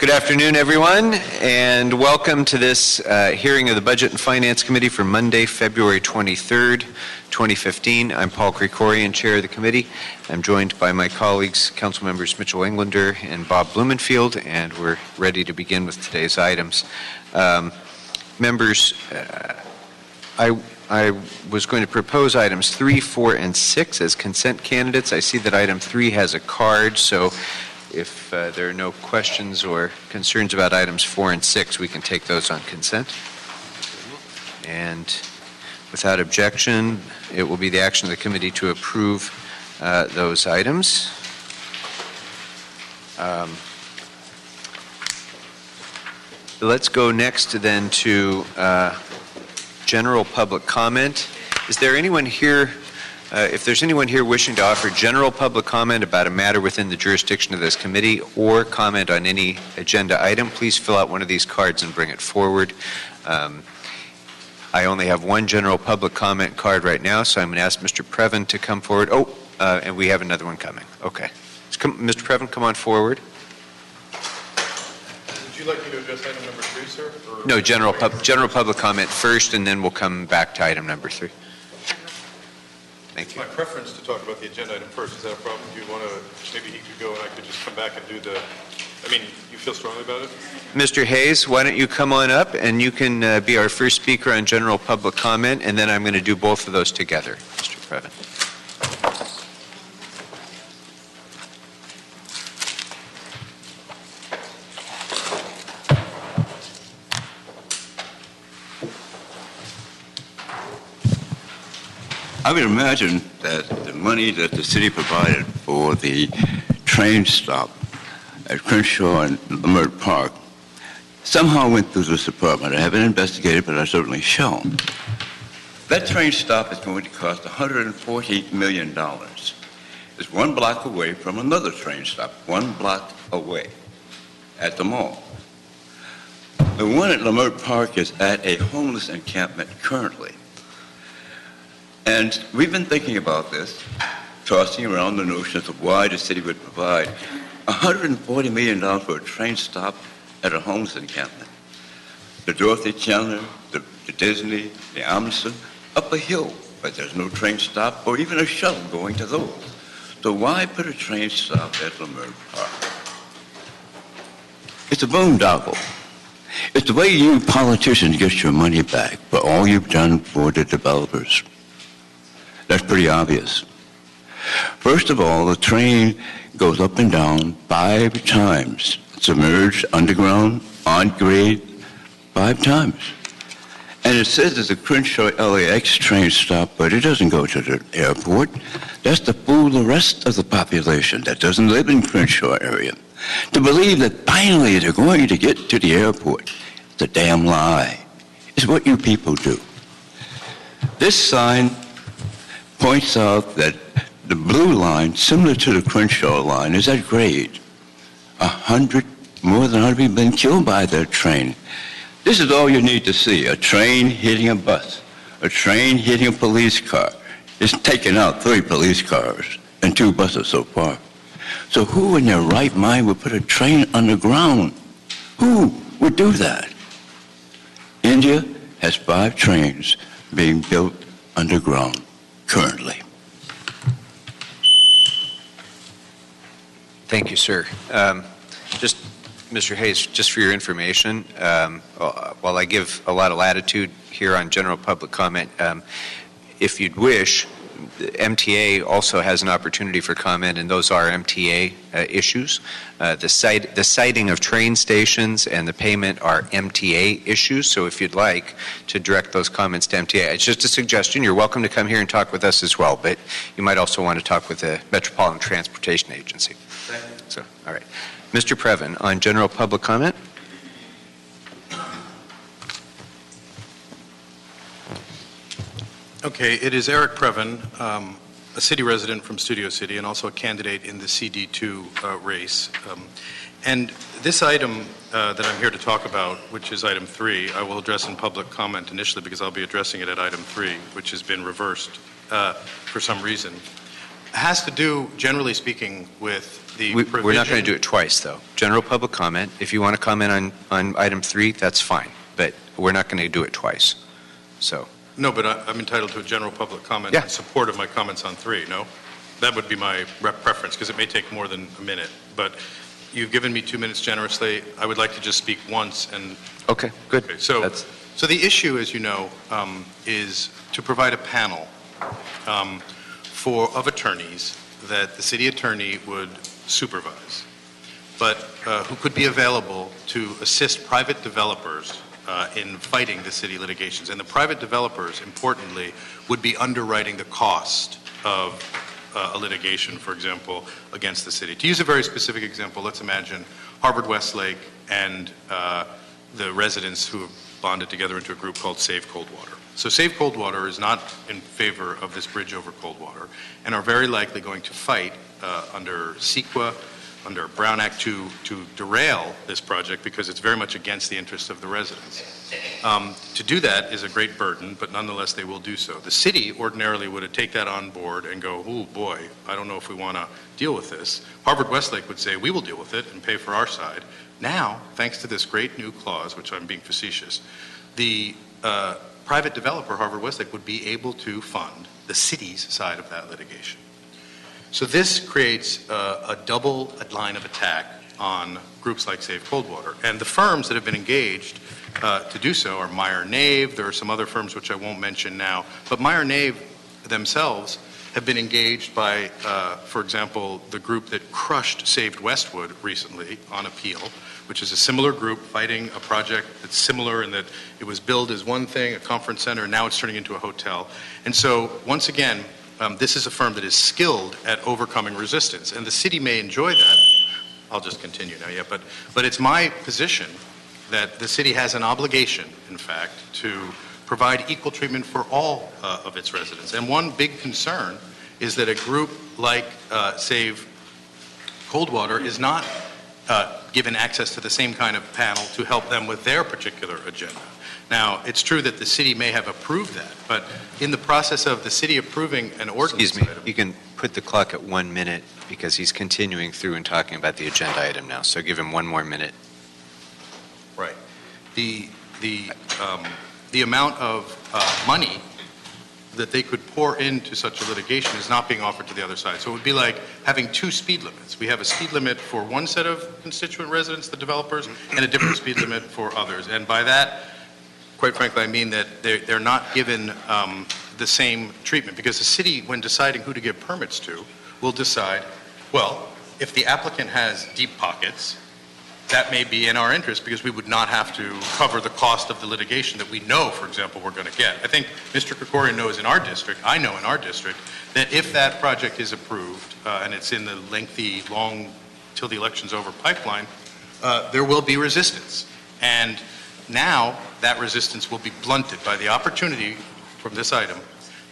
Good afternoon, everyone, and welcome to this hearing of the Budget and Finance Committee for Monday, February 23rd, 2015. I'm Paul Krikorian, Chair of the Committee. I'm joined by my colleagues, Council Members Mitchell Englander and Bob Blumenfield, and we're ready to begin with today's items. Members, I was going to propose items 3, 4, and 6 as consent candidates. I see that item 3 has a card, so if there are no questions or concerns about items 4 and 6, we can take those on consent. And without objection, it will be the action of the committee to approve those items. Let's go next then to general public comment. Is there anyone here? If there's anyone here wishing to offer general public comment about a matter within the jurisdiction of this committee or comment on any agenda item, please fill out one of these cards and bring it forward. I only have one general public comment card right now, so I'm going to ask Mr. Previn to come forward. And we have another one coming. Okay. Mr. Previn, come on forward. Would you like me to address item number 3, sir? Or no, general public comment first, and then we'll come back to item number 3. Thank you. My preference to talk about the agenda item first. Is that a problem? Do you want to, maybe he could go and I could just come back and do the, you feel strongly about it? Mr. Hayes, why don't you come on up and you can be our first speaker on general public comment, and then I'm going to do both of those together, Mr. Previn. I would imagine that the money that the city provided for the train stop at Crenshaw and Leimert Park somehow went through this department. I haven't investigated, but I certainly shall. That train stop is going to cost $140 million. It's 1 block away from another train stop, 1 block away at the mall. The one at Leimert Park is at a homeless encampment currently. And we've been thinking about this, tossing around the notions of why the city would provide $140 million for a train stop at a homeless encampment. The Dorothy Chandler, the Disney, the Amundsen, up a hill, but there's no train stop or even a shuttle going to those. So why put a train stop at Leimert Park? It's a boondoggle. It's the way you politicians get your money back for all you've done for the developers. That's pretty obvious. First of all, the train goes up and down 5 times. Submerged, underground, on grade, 5 times. And it says it's a Crenshaw LAX train stop, but it doesn't go to the airport. That's to fool the rest of the population that doesn't live in Crenshaw area to believe that finally they're going to get to the airport. It's a damn lie. It's what you people do. This sign points out that the blue line, similar to the Crenshaw line, is at grade. More than 100 people have been killed by that train. This is all you need to see, a train hitting a bus, a train hitting a police car. It's taken out 3 police cars and 2 buses so far. So who in their right mind would put a train underground? Who would do that? India has 5 trains being built underground currently. Thank you, sir. Just, Mr. Hayes, just for your information, while I give a lot of latitude here on general public comment, if you'd wish, the MTA also has an opportunity for comment, and those are MTA issues. The siting of train stations and the payment are MTA issues, so if you'd like to direct those comments to MTA, it's just a suggestion. You're welcome to come here and talk with us as well, but you might also want to talk with the Metropolitan Transportation Agency. Thank you. So, all right. Mr. Previn, on general public comment. Okay, it is Eric Previn, a city resident from Studio City and also a candidate in the CD2 race. And this item that I'm here to talk about, which is item 3, I will address in public comment initially because I'll be addressing it at item 3, which has been reversed for some reason. has to do, generally speaking, with the We're provision. not going to do it twice, though. General public comment. If you want to comment on item 3, that's fine. But we're not going to do it twice. So. No, but I'm entitled to a general public comment Yeah. in support of my comments on 3, no? That would be my preference, because it may take more than a minute. But you've given me 2 minutes generously. I would like to just speak once. And Okay, good. okay, so the issue, as you know, is to provide a panel of attorneys that the city attorney would supervise, but who could be available to assist private developers in fighting the city litigations. And the private developers, importantly, would be underwriting the cost of a litigation, for example, against the city. To use a very specific example, let's imagine Harvard Westlake and the residents who have bonded together into a group called Save Coldwater. So Save Coldwater is not in favor of this bridge over Coldwater and are very likely going to fight under CEQA, under Brown Act to derail this project because it's very much against the interests of the residents. To do that is a great burden, but nonetheless they will do so. The city ordinarily would take that on board and go, oh boy, I don't know if we want to deal with this. Harvard Westlake would say, we will deal with it and pay for our side. Now, thanks to this great new clause, which I'm being facetious, the private developer, Harvard Westlake, would be able to fund the city's side of that litigation. So this creates a double line of attack on groups like Save Coldwater. And the firms that have been engaged to do so are Meyer-Nave. There are some other firms which I won't mention now. But Meyer-Nave themselves have been engaged by, for example, the group that crushed Saved Westwood recently on appeal, which is a similar group fighting a project that's similar in that it was billed as one thing, a conference center, and now it's turning into a hotel. And so, once again, this is a firm that is skilled at overcoming resistance. And the city may enjoy that. I'll just continue now, yeah. But it's my position that the city has an obligation, in fact, to provide equal treatment for all of its residents. And one big concern is that a group like Save Coldwater is not given access to the same kind of panel to help them with their particular agenda. Now, it's true that the city may have approved that, but in the process of the city approving an ordinance Excuse me, item, you can put the clock at 1 minute because he's continuing through and talking about the agenda item now. So give him 1 more minute. right, the amount of money that they could pour into such a litigation is not being offered to the other side. So it would be like having 2 speed limits. We have a speed limit for one set of constituent residents, the developers, and a different speed limit for others. And by that, quite frankly, I mean that they're not given the same treatment, because the city, when deciding who to give permits to, will decide, well, if the applicant has deep pockets, that may be in our interest because we would not have to cover the cost of the litigation that we know, for example, we're going to get. I think Mr. Krikorian knows in our district, I know in our district, that if that project is approved and it's in the lengthy, long, till the election's over pipeline, there will be resistance. And now that resistance will be blunted by the opportunity from this item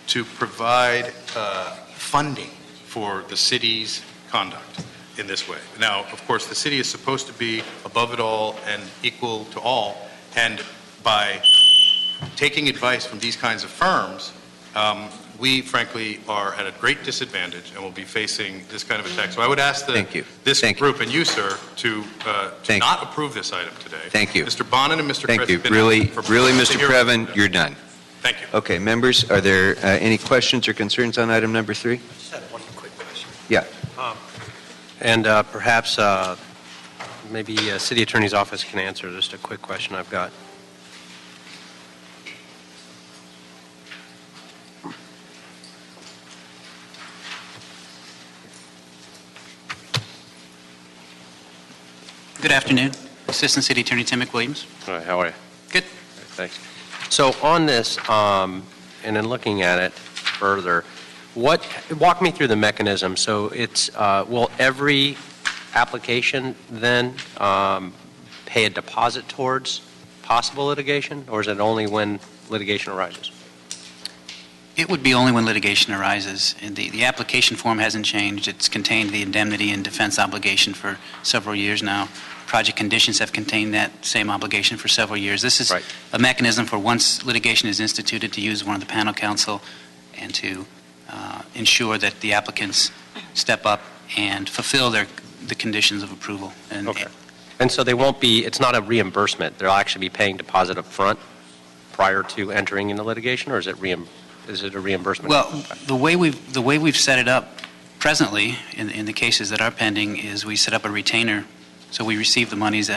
to provide funding for the city's conduct in this way. Now, of course, the city is supposed to be above it all and equal to all, and by taking advice from these kinds of firms, we, frankly, are at a great disadvantage and will be facing this kind of attack. So I would ask this group and you, sir, to not approve this item today. Thank you. Mr. Bonin and Mr. Thank you. Kress. Really, Mr. Previn, you're done. Thank you. Okay, members, are there any questions or concerns on item number 3? I just had one quick question. Yeah. And perhaps maybe City Attorney's Office can answer just a quick question I've got. Good afternoon. Assistant City Attorney Tim McWilliams. All right, how are you? Good. Thanks. So on this, and in looking at it further, walk me through the mechanism. So it's, will every application then pay a deposit towards possible litigation, or is it only when litigation arises? It would be only when litigation arises. And the application form hasn't changed. It's contained the indemnity and defense obligation for several years now. Project conditions have contained that same obligation for several years. This is a mechanism for once litigation is instituted to use one of the panel counsel and to ensure that the applicants step up and fulfill the conditions of approval. And Okay. And so they won't be, it's not a reimbursement. They'll actually be paying deposit up front prior to entering into litigation, or is it a reimbursement? Well, the way we've set it up presently in the cases that are pending is we set up a retainer. So we receive the monies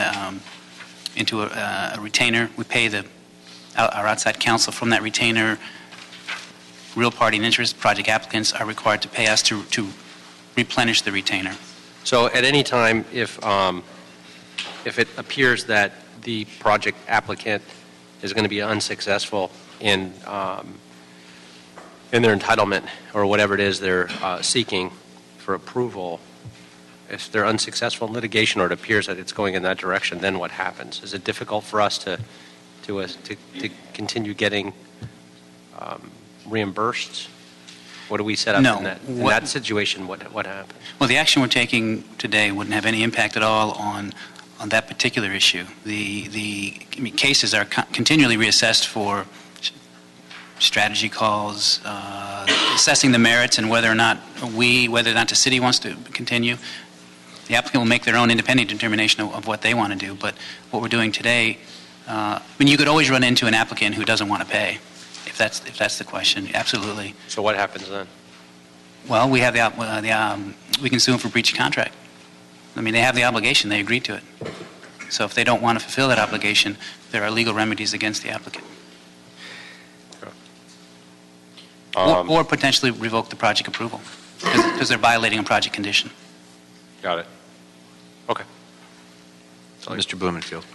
into a retainer. We pay our outside counsel from that retainer. Real party and interest project applicants are required to pay us to replenish the retainer. So at any time, if it appears that the project applicant is going to be unsuccessful in their entitlement or whatever it is they're seeking for approval, if they're unsuccessful in litigation or it appears that it's going in that direction, then what happens? Is it difficult for us to continue getting reimbursed? What do we set up No. in that situation? What happens? Well, the action we're taking today wouldn't have any impact at all on that particular issue. The cases are continually reassessed for strategy calls, assessing the merits and whether or not the city wants to continue. The applicant will make their own independent determination of what they want to do. But what we're doing today, you could always run into an applicant who doesn't want to pay, if that's the question. Absolutely. So what happens then? Well, we have we can sue them for breach of contract. They have the obligation. They agreed to it. So if they don't want to fulfill that obligation, there are legal remedies against the applicant. Or potentially revoke the project approval because they're violating a project condition. Got it. Okay. Mr. Blumenfield.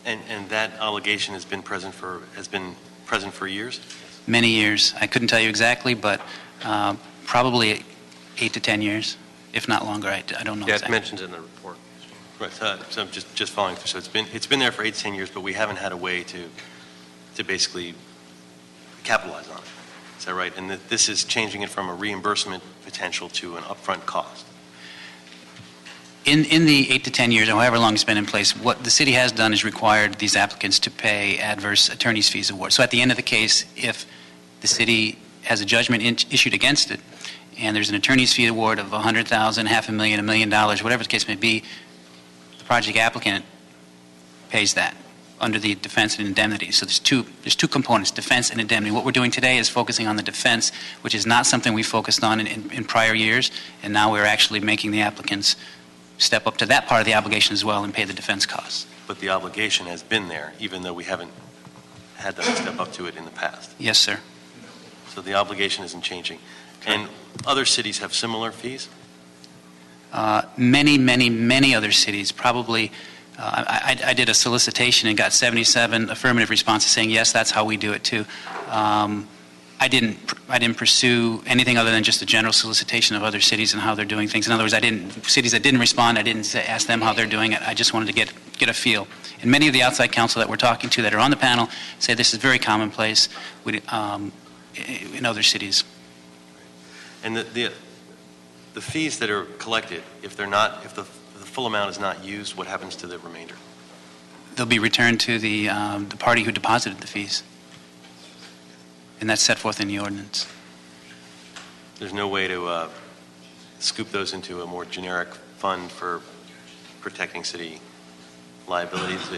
And that obligation has been present for years? Many years. I couldn't tell you exactly, but probably 8 to 10 years, if not longer. I don't know Yeah, exactly. it mentions in the report. Right. So I'm just following through. So it's been there for 8 to 10 years, but we haven't had a way to basically capitalize on it. Is that right? And this is changing it from a reimbursement potential to an upfront cost. In the 8 to 10 years, or however long it's been in place, what the city has done is required these applicants to pay adverse attorney's fees award. So at the end of the case, if the city has a judgment issued against it, and there's an attorney's fee award of $100,000, $500,000, $1 million, whatever the case may be, the project applicant pays that under the defense and indemnity. So there's two components, defense and indemnity. What we're doing today is focusing on the defense, which is not something we focused on in prior years, and now we're actually making the applicants step up to that part of the obligation as well and pay the defense costs. But the obligation has been there, even though we haven't had them step up to it in the past. Yes, sir. So the obligation isn't changing. And other cities have similar fees? Many other cities, probably. I did a solicitation and got 77 affirmative responses saying, yes, that's how we do it too. I didn't pursue anything other than just a general solicitation of other cities and how they're doing things. In other words, cities that didn't respond, I didn't ask them how they're doing it. I just wanted to get a feel. And many of the outside counsel that we're talking to that are on the panel say this is very commonplace in other cities. And the fees that are collected, if the full amount is not used, what happens to the remainder? They'll be returned to the party who deposited the fees. And that's set forth in the ordinance. There's no way to scoop those into a more generic fund for protecting city liabilities?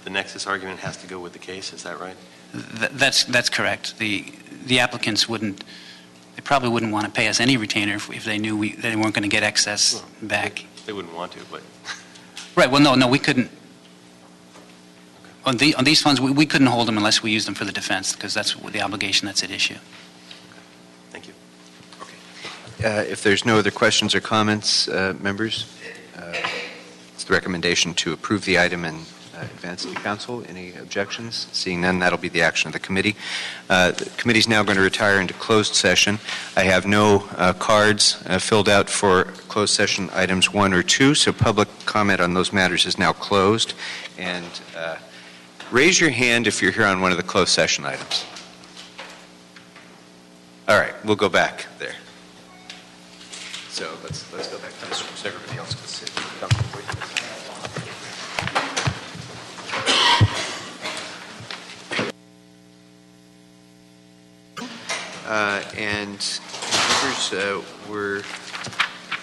The nexus argument has to go with the case, is that right? That's correct. The applicants they probably wouldn't want to pay us any retainer if they knew they weren't going to get excess back. They wouldn't want to, but... Right, well, no, we couldn't. On these funds, we couldn't hold them unless we used them for the defense, because that's the obligation that's at issue. Thank you. If there's no other questions or comments, members, it's the recommendation to approve the item and advance to council. Any objections? Seeing none, that'll be the action of the committee. The committee's now going to retire into closed session. I have no cards filled out for closed session items 1 or 2, so public comment on those matters is now closed. And raise your hand if you're here on one of the closed session items. All right, we'll go back there. So let's go back to this room so everybody else can sit comfortably. And members, we're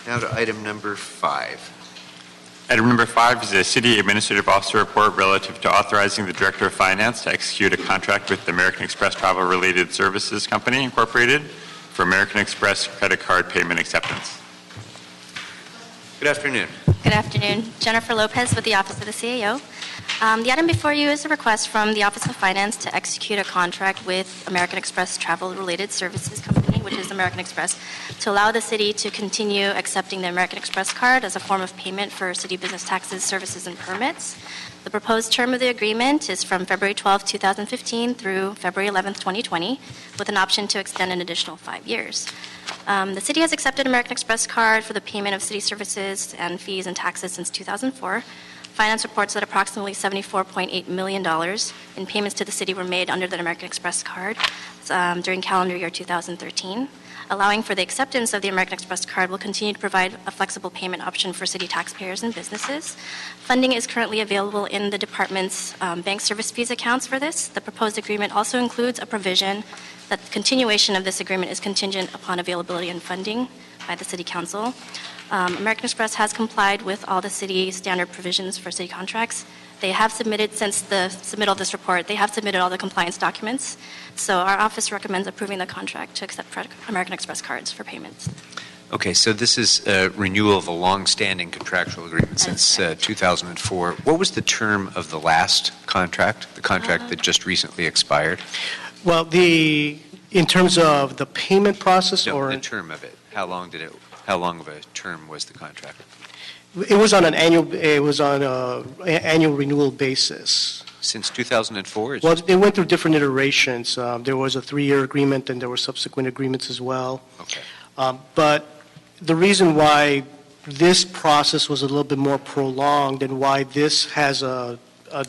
now to item number 5. Item number 5 is a City Administrative Officer report relative to authorizing the Director of Finance to execute a contract with the American Express Travel Related Services Company, Incorporated, for American Express credit card payment acceptance. Good afternoon. Good afternoon. Jennifer Lopez with the Office of the CAO. The item before you is a request from the Office of Finance to execute a contract with American Express Travel Related Services Company, which is American Express, to allow the city to continue accepting the American Express card as a form of payment for city business taxes, services, and permits. The proposed term of the agreement is from February 12, 2015 through February 11, 2020, with an option to extend an additional 5 years. The city has accepted American Express card for the payment of city services and fees and taxes since 2004. Finance reports that approximately $74.8 million in payments to the city were made under the American Express card during calendar year 2013. Allowing for the acceptance of the American Express card will continue to provide a flexible payment option for city taxpayers and businesses. Funding is currently available in the department's bank service fees accounts for this. The proposed agreement also includes a provision that the continuation of this agreement is contingent upon availability and funding by the City Council. American Express has complied with all the city standard provisions for city contracts. They have submitted, since the submittal of this report, they have submitted all the compliance documents. So our office recommends approving the contract to accept American Express cards for payments. Okay, so this is a renewal of a long-standing contractual agreement since 2004. What was the term of the last contract, the contract that just recently expired? Well, in terms of the payment process, No, or the term of it. How long of a term was the contract? it was on an annual annual renewal basis. Since 2004? Well, it went through different iterations. There was a 3-year agreement, and there were subsequent agreements as well. Okay. But the reason why this process was a little bit more prolonged and why this has a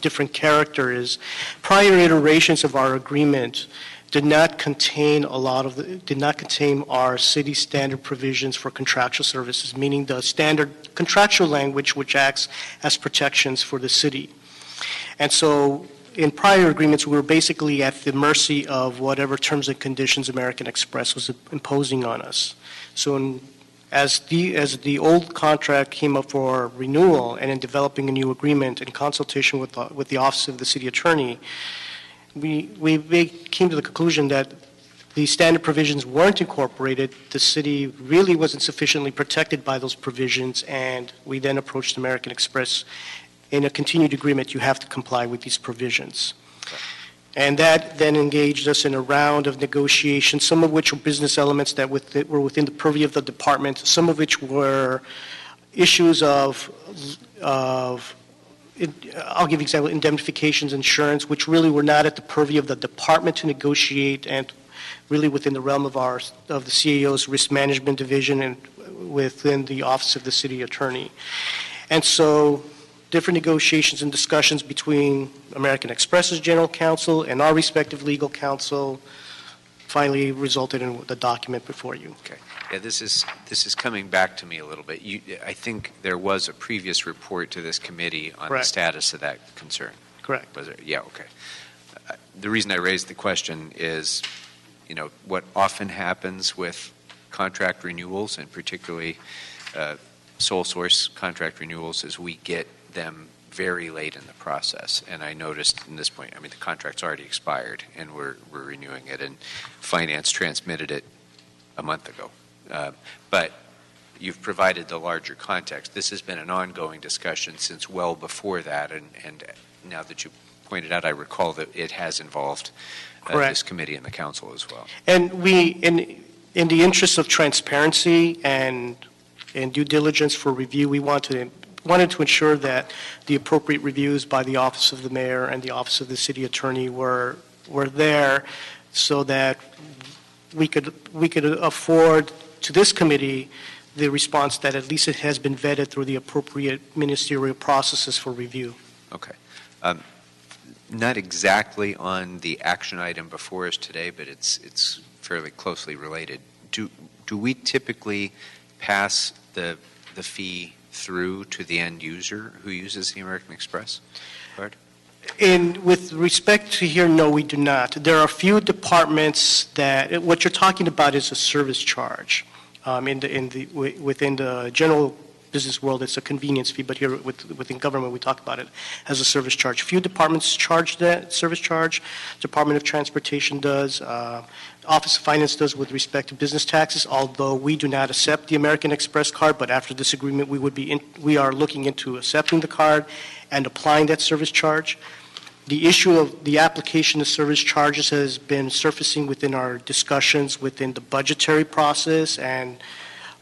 different character is prior iterations of our agreement did not contain our city standard provisions for contractual services, meaning the standard contractual language which acts as protections for the city. And so in prior agreements, we were basically at the mercy of whatever terms and conditions American Express was imposing on us. So as the old contract came up for renewal, and in developing a new agreement in consultation with the Office of the City Attorney, we came to the conclusion that the standard provisions weren't incorporated. The city really wasn't sufficiently protected by those provisions, and we then approached American Express. In a continued agreement, you have to comply with these provisions. And that then engaged us in a round of negotiations, some of which were business elements that were within the purview of the department, some of which were issues of I'll give you an example, indemnifications, insurance, which really were not at the purview of the department to negotiate, and really within the realm of the CAO's risk management division and within the Office of the City Attorney. And so different negotiations and discussions between American Express's general counsel and our respective legal counsel finally resulted in the document before you. Okay. Yeah, this is coming back to me a little bit. I think there was a previous report to this committee on Correct. the status of that concern. Correct. Was there? Yeah, okay. The reason I raised the question is, what often happens with contract renewals, and particularly sole source contract renewals, is we get them very late in the process. And I noticed in this point, the contract's already expired, and we're renewing it, and finance transmitted it a month ago. But you've provided the larger context. This has been an ongoing discussion since well before that, and now that you pointed out, I recall that it has involved this committee and the council as well. And we, in the interest of transparency and due diligence for review, we wanted to ensure that the appropriate reviews by the Office of the Mayor and the Office of the City Attorney were there, so that we could afford to this committee the response that at least it has been vetted through the appropriate ministerial processes for review. Okay. Not exactly on the action item before us today, but it's fairly closely related. Do we typically pass the fee through to the end user who uses the American Express card? With respect to here, no, we do not. There are a few departments that, what you're talking about is a service charge. Within the general business world, it's a convenience fee, but here within government, we talk about it as a service charge. Few departments charge that service charge. Department of Transportation does. Office of Finance does with respect to business taxes, although we do not accept the American Express card, but after this agreement, we are looking into accepting the card and applying that service charge. The issue of the application of service charges has been surfacing within our discussions within the budgetary process and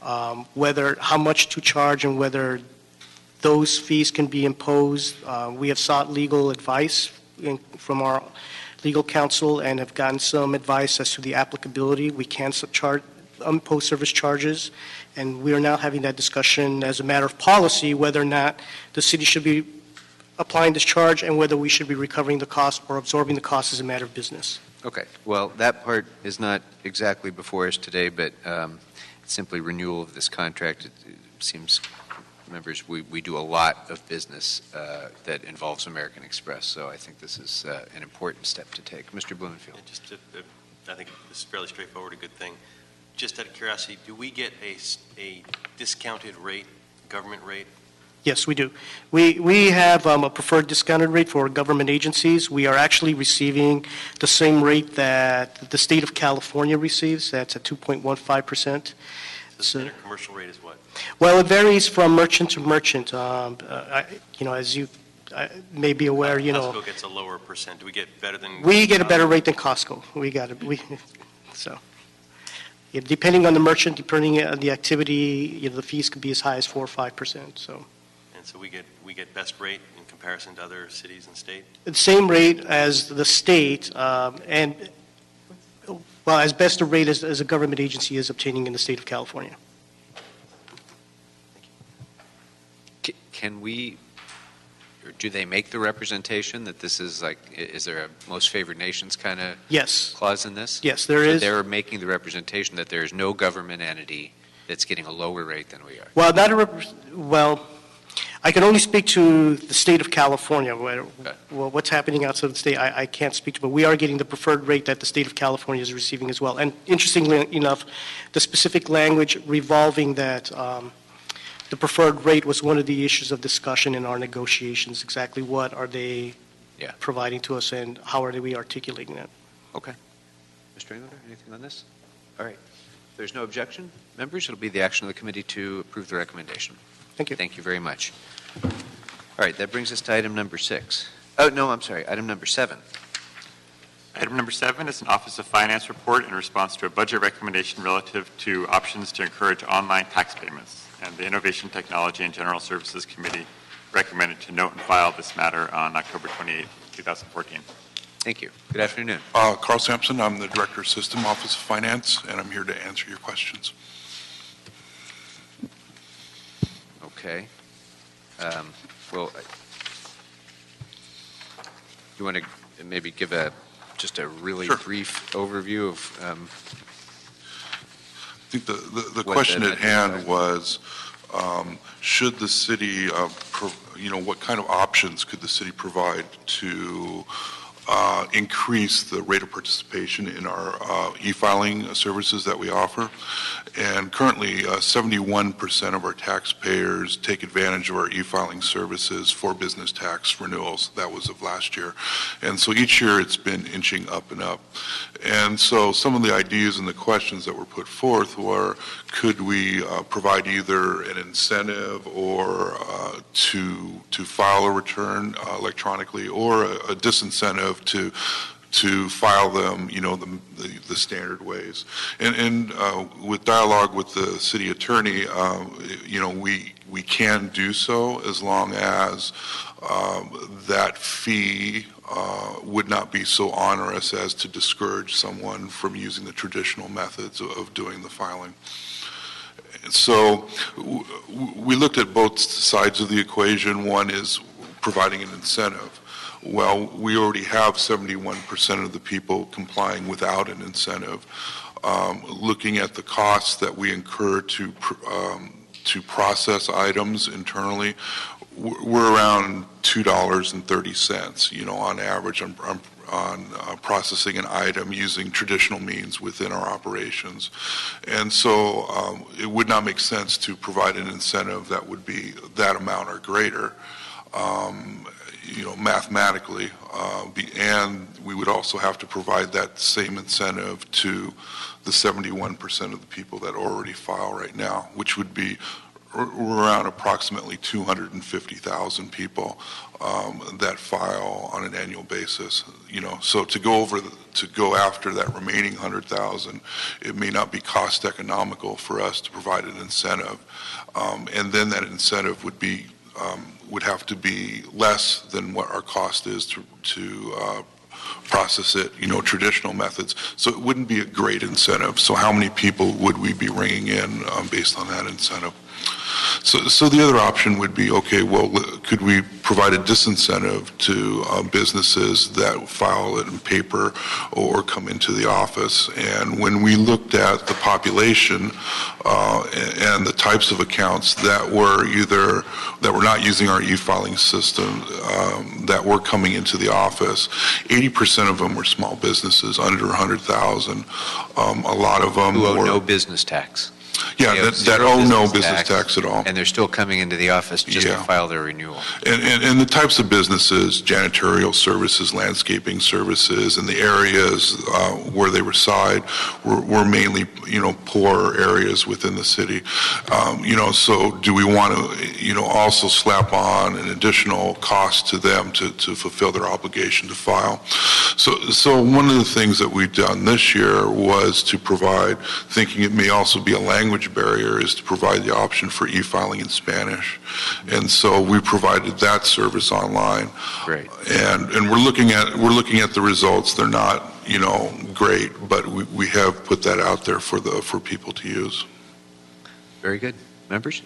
how much to charge and whether those fees can be imposed. We have sought legal advice from our legal counsel and have gotten some advice as to the applicability. We can impose service charges, and we are now having that discussion as a matter of policy whether or not the city should be applying this charge and whether we should be recovering the cost or absorbing the cost as a matter of business. Okay. Well, that part is not exactly before us today, but it's simply renewal of this contract. It seems, members, we do a lot of business that involves American Express, so I think this is an important step to take. Mr. Blumenfield. I think this is fairly straightforward, a good thing. Just out of curiosity, do we get a discounted rate, government rate? Yes, we do. We have a preferred discounted rate for government agencies. We are actually receiving the same rate that the state of California receives. That's at 2.15%. The standard commercial rate is what? Well, it varies from merchant to merchant. As you may be aware, Costco gets a lower percent. Do we get better than? We get a better rate than Costco. Depending on the merchant, depending on the activity, the fees could be as high as 4 or 5%. So we get best rate in comparison to other cities and state? The same rate as the state, as best a rate as a government agency is obtaining in the state of California. Can we, or do they make the representation that this is is there a most favored nations kind of clause in this? Yes, there is. They're making the representation that there is no government entity that's getting a lower rate than we are. Well, I can only speak to the state of California. What's happening outside of the state, I can't speak to, but we are getting the preferred rate that the state of California is receiving as well. And interestingly enough, the specific language revolving that the preferred rate was one of the issues of discussion in our negotiations. Exactly what are they providing to us and how are we articulating that? Okay. Mr. Englander, anything on this? All right. If there's no objection, members, it'll be the action of the committee to approve the recommendation. Thank you. Thank you very much. All right, that brings us to item number 6. Oh, no, I'm sorry, item number 7. Item number 7 is an Office of Finance report in response to a budget recommendation relative to options to encourage online tax payments. And the Innovation, Technology, and General Services Committee recommended to note and file this matter on October 28, 2014. Thank you. Good afternoon. Carl Sampson, I'm the Director of System, Office of Finance, and I'm here to answer your questions. Okay. You want to maybe give just a really brief overview of I think the question at hand was, should the city, what kind of options could the city provide to increase the rate of participation in our e-filing services that we offer? And currently, 71% of our taxpayers take advantage of our e-filing services for business tax renewals. That was of last year. And so each year it's been inching up and up. And so some of the ideas and the questions that were put forth were, could we provide either an incentive or to file a return electronically, or a disincentive to file them, the standard ways. And with dialogue with the city attorney, we can do so as long as that fee would not be so onerous as to discourage someone from using the traditional methods of doing the filing. So we looked at both sides of the equation. One is providing an incentive. Well, we already have 71% of the people complying without an incentive. Looking at the costs that we incur to process items internally, we're around $2.30, on average on processing an item using traditional means within our operations. And so it would not make sense to provide an incentive that would be that amount or greater, mathematically. And we would also have to provide that same incentive to the 71% of the people that already file right now, which would be around approximately 250,000 people that file on an annual basis. So to go after that remaining 100,000, it may not be cost economical for us to provide an incentive, and then that incentive would have to be less than what our cost is to process it, traditional methods. So it wouldn't be a great incentive. So how many people would we be bringing in based on that incentive? So the other option would be, okay, well, could we provide a disincentive to businesses that file it in paper or come into the office? And when we looked at the population and the types of accounts that were not using our e-filing system, that were coming into the office, 80% of them were small businesses under 100,000. A lot of them who owe were no business tax. Yeah, that owe no business tax at all. And they're still coming into the office just to file their renewal. And the types of businesses, janitorial services, landscaping services, and the areas where they reside were mainly, poor areas within the city. So do we want to, also slap on an additional cost to them to fulfill their obligation to file? So one of the things that we've done this year was to provide, thinking it may also be a language barrier, is to provide the option for e-filing in Spanish. And so we provided that service online. Great. And we're looking at the results. They're not, great, but we have put that out there for people to use. Very good. Members?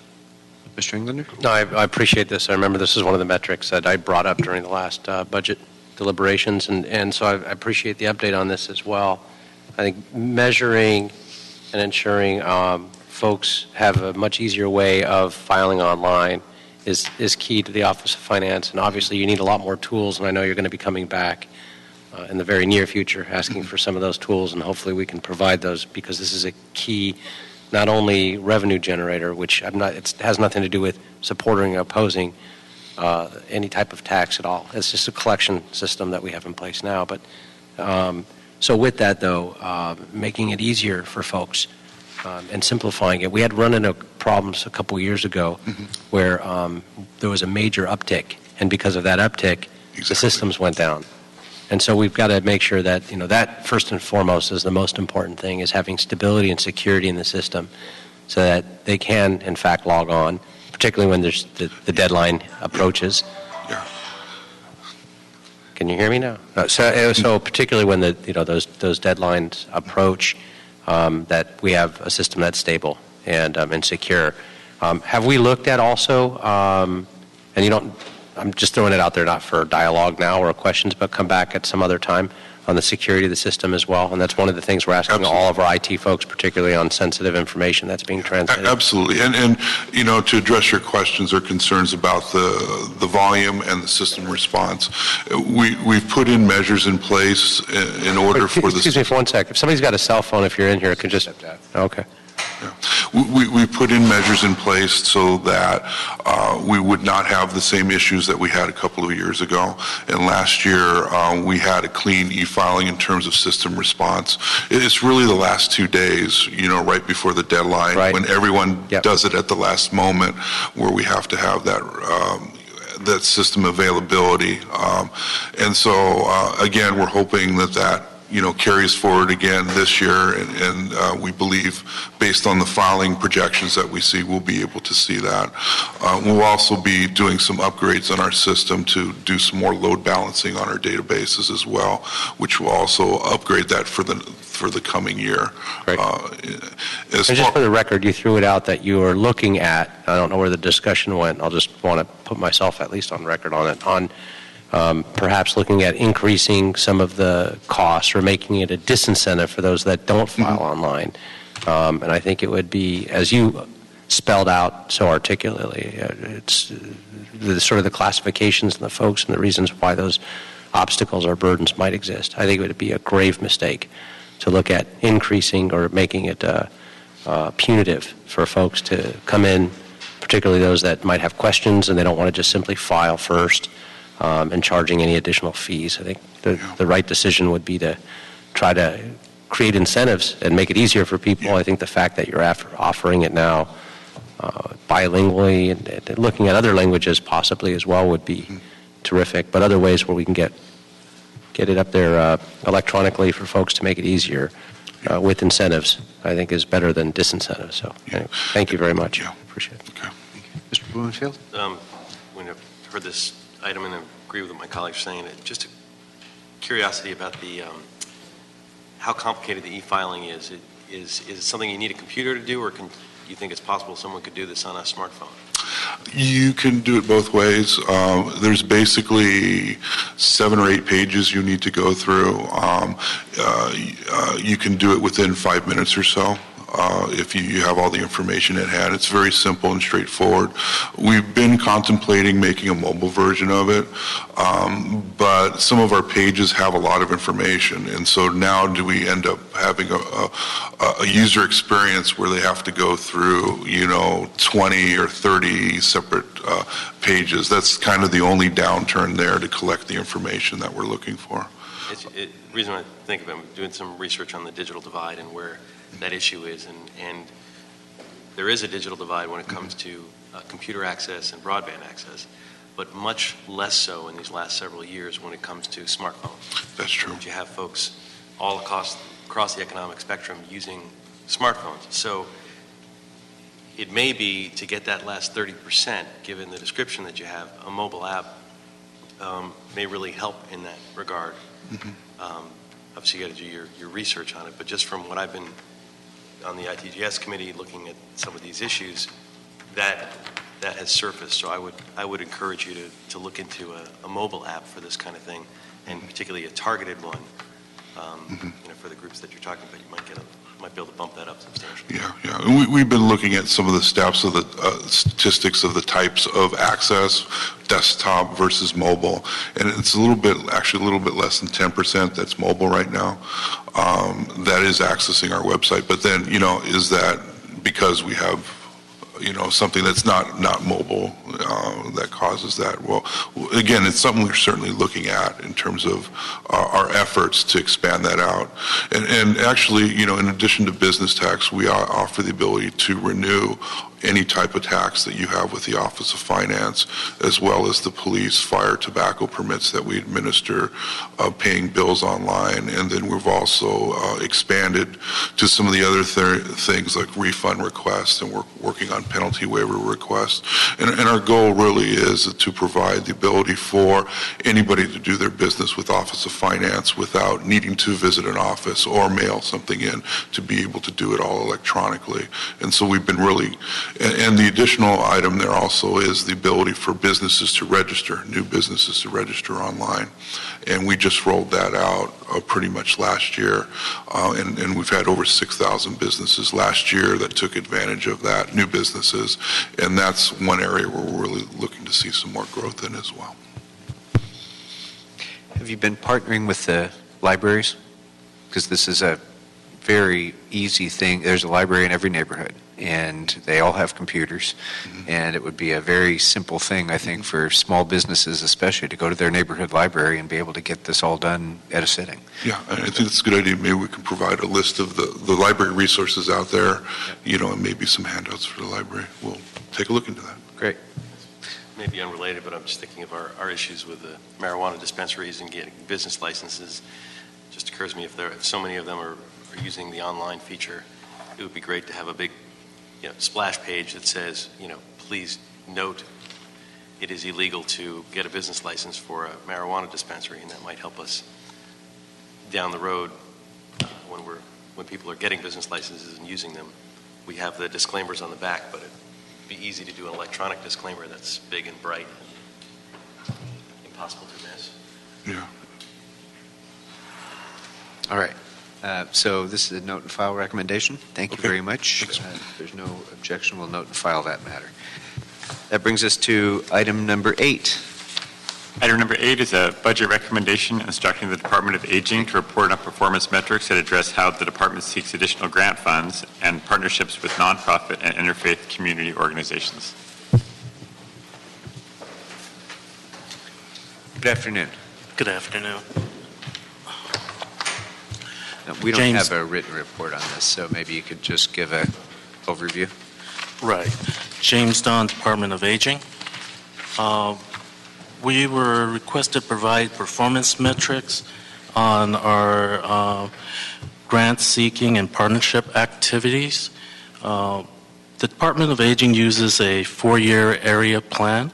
Mr. Englander? No, I appreciate this. I remember this is one of the metrics that I brought up during the last budget deliberations, and so I appreciate the update on this as well. I think measuring and ensuring folks have a much easier way of filing online is key to the Office of Finance. And obviously you need a lot more tools, and I know you're going to be coming back in the very near future asking for some of those tools, and hopefully we can provide those, because this is a key, not only revenue generator, which it has nothing to do with supporting or opposing any type of tax at all. It's just a collection system that we have in place now. But so with that, though, making it easier for folks and simplifying it. We had run into problems a couple years ago where there was a major uptick, and because of that uptick, the systems went down. And so we've got to make sure that, that first and foremost is the most important thing, is having stability and security in the system so that they can, in fact, log on, particularly when there's the deadline approaches. Yeah. Can you hear me now? So particularly when those deadlines approach, that we have a system that's stable and secure. Have we looked at also, and I'm just throwing it out there, not for dialogue now or questions, but come back at some other time on the security of the system as well. And that's one of the things we're asking all of our IT folks, particularly on sensitive information that's being transmitted. Absolutely. And to address your questions or concerns about the volume and the system response, we've put in measures in place in order for the... Excuse me for 1 sec. If somebody's got a cell phone, if you're in here, it could just... Okay. Yeah. We put in measures in place so that we would not have the same issues that we had a couple of years ago. And last year, we had a clean e-filing in terms of system response. It's really the last 2 days, right before the deadline, when everyone does it at the last moment, where we have to have that system availability. And so, again, we're hoping that carries forward again this year, and we believe, based on the filing projections that we see, we'll be able to see that. We'll also be doing some upgrades on our system to do some more load balancing on our databases as well, which will also upgrade that for the coming year. Right. And just for the record, you threw it out that you were looking at, I don't know where the discussion went, I'll just want to put myself at least on record on it, on perhaps looking at increasing some of the costs or making it a disincentive for those that don't file online. And I think it would be, as you spelled out so articulately. It's the sort of the classifications and the folks and the reasons why those obstacles or burdens might exist. I think it would be a grave mistake to look at increasing or making it punitive for folks to come in, particularly those that might have questions and they don't want to just simply file first and charging any additional fees. I think the right decision would be to try to create incentives and make it easier for people. I think the fact that you're offering it now bilingually and looking at other languages possibly as well would be terrific, but other ways where we can get it up there electronically for folks to make it easier with incentives, I think is better than disincentives. So anyway, thank you very much. Yeah. Appreciate it. Okay. Mr. Blumenfield? When I heard this item and I agree with what my colleagues are saying, just a curiosity about the how complicated the e-filing is. Is it something you need a computer to do, or can you think it's possible someone could do this on a smartphone? You can do it both ways. There's basically 7 or 8 pages you need to go through. You can do it within 5 minutes or so. If you have all the information at hand. It's very simple and straightforward. We've been contemplating making a mobile version of it, but some of our pages have a lot of information, and so now do we end up having a user experience where they have to go through, 20 or 30 separate pages. That's kind of the only downturn there to collect the information that we're looking for. The reason I think of it, I'm doing some research on the digital divide and where that issue is, and there is a digital divide when it comes to computer access and broadband access, but much less so in these last several years when it comes to smartphones. That's true. You have folks all across the economic spectrum using smartphones. So it may be, to get that last 30%, given the description that you have, a mobile app may really help in that regard. Obviously, you got to do your research on it, but just from what I've been on the ITGS committee looking at some of these issues, that has surfaced. So I would encourage you to look into a mobile app for this kind of thing, and particularly a targeted one. For the groups that you're talking about, you might be able to bump that up substantially. Yeah. We've been looking at some of the stats of the statistics of the types of access, desktop versus mobile, and it's a little bit less than 10% that's mobile right now. That is accessing our website, but then, is that because we have something that's not mobile that causes that? Well, again, it's something we're certainly looking at in terms of our efforts to expand that out. And actually, in addition to business tax, we offer the ability to renew any type of tax that you have with the Office of Finance, as well as the police, fire, tobacco permits that we administer, paying bills online. And then we've also expanded to some of the other things like refund requests, and we're working on penalty waiver requests. And our goal really is to provide the ability for anybody to do their business with Office of Finance without needing to visit an office or mail something in, to be able to do it all electronically. And so we've been really, and the additional item there also is the ability for businesses to register, new businesses to register online. And we just rolled that out pretty much last year. And we've had over 6,000 businesses last year that took advantage of that, new businesses. And that's one area where we're really looking to see some more growth in as well. Have you been partnering with the libraries? Because this is a very easy thing. There's a library in every neighborhood, and they all have computers. And it would be a very simple thing, I think, for small businesses especially, to go to their neighborhood library and be able to get this all done at a sitting. Yeah, I think it's a good idea. Maybe we can provide a list of the library resources out there, and maybe some handouts for the library. We'll take a look into that. Great. Maybe unrelated, but I'm just thinking of our issues with the marijuana dispensaries and getting business licenses. It just occurs to me, if so many of them are using the online feature, it would be great to have a big splash page that says, please note it is illegal to get a business license for a marijuana dispensary, and that might help us down the road when people are getting business licenses and using them. We have the disclaimers on the back, but it'd be easy to do an electronic disclaimer that's big and bright and impossible to miss. Yeah. All right. So this is a note and file recommendation. Thank you very much. If there's no objection, we'll note and file that matter. That brings us to item number 8. Item number 8 is a budget recommendation instructing the Department of Aging to report on performance metrics that address how the department seeks additional grant funds and partnerships with nonprofit and interfaith community organizations. Good afternoon. Good afternoon. No, we don't James. have a written report on this, so maybe you could just give an overview. Right. James Don, Department of Aging. We were requested to provide performance metrics on our grant seeking and partnership activities. The Department of Aging uses a 4-year area plan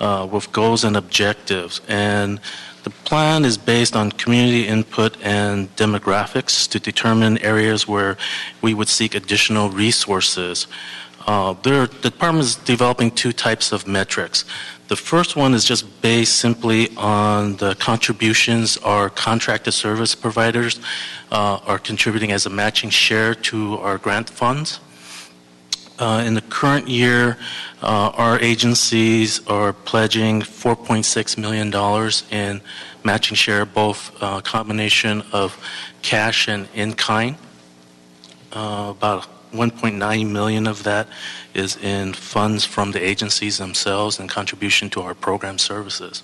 with goals and objectives, and the plan is based on community input and demographics to determine areas where we would seek additional resources. The department is developing 2 types of metrics. The first one is just based simply on the contributions our contracted service providers are contributing as a matching share to our grant funds. In the current year, our agencies are pledging $4.6 million in matching share, both a combination of cash and in-kind. About 1.9 million of that is in funds from the agencies themselves and contribution to our program services.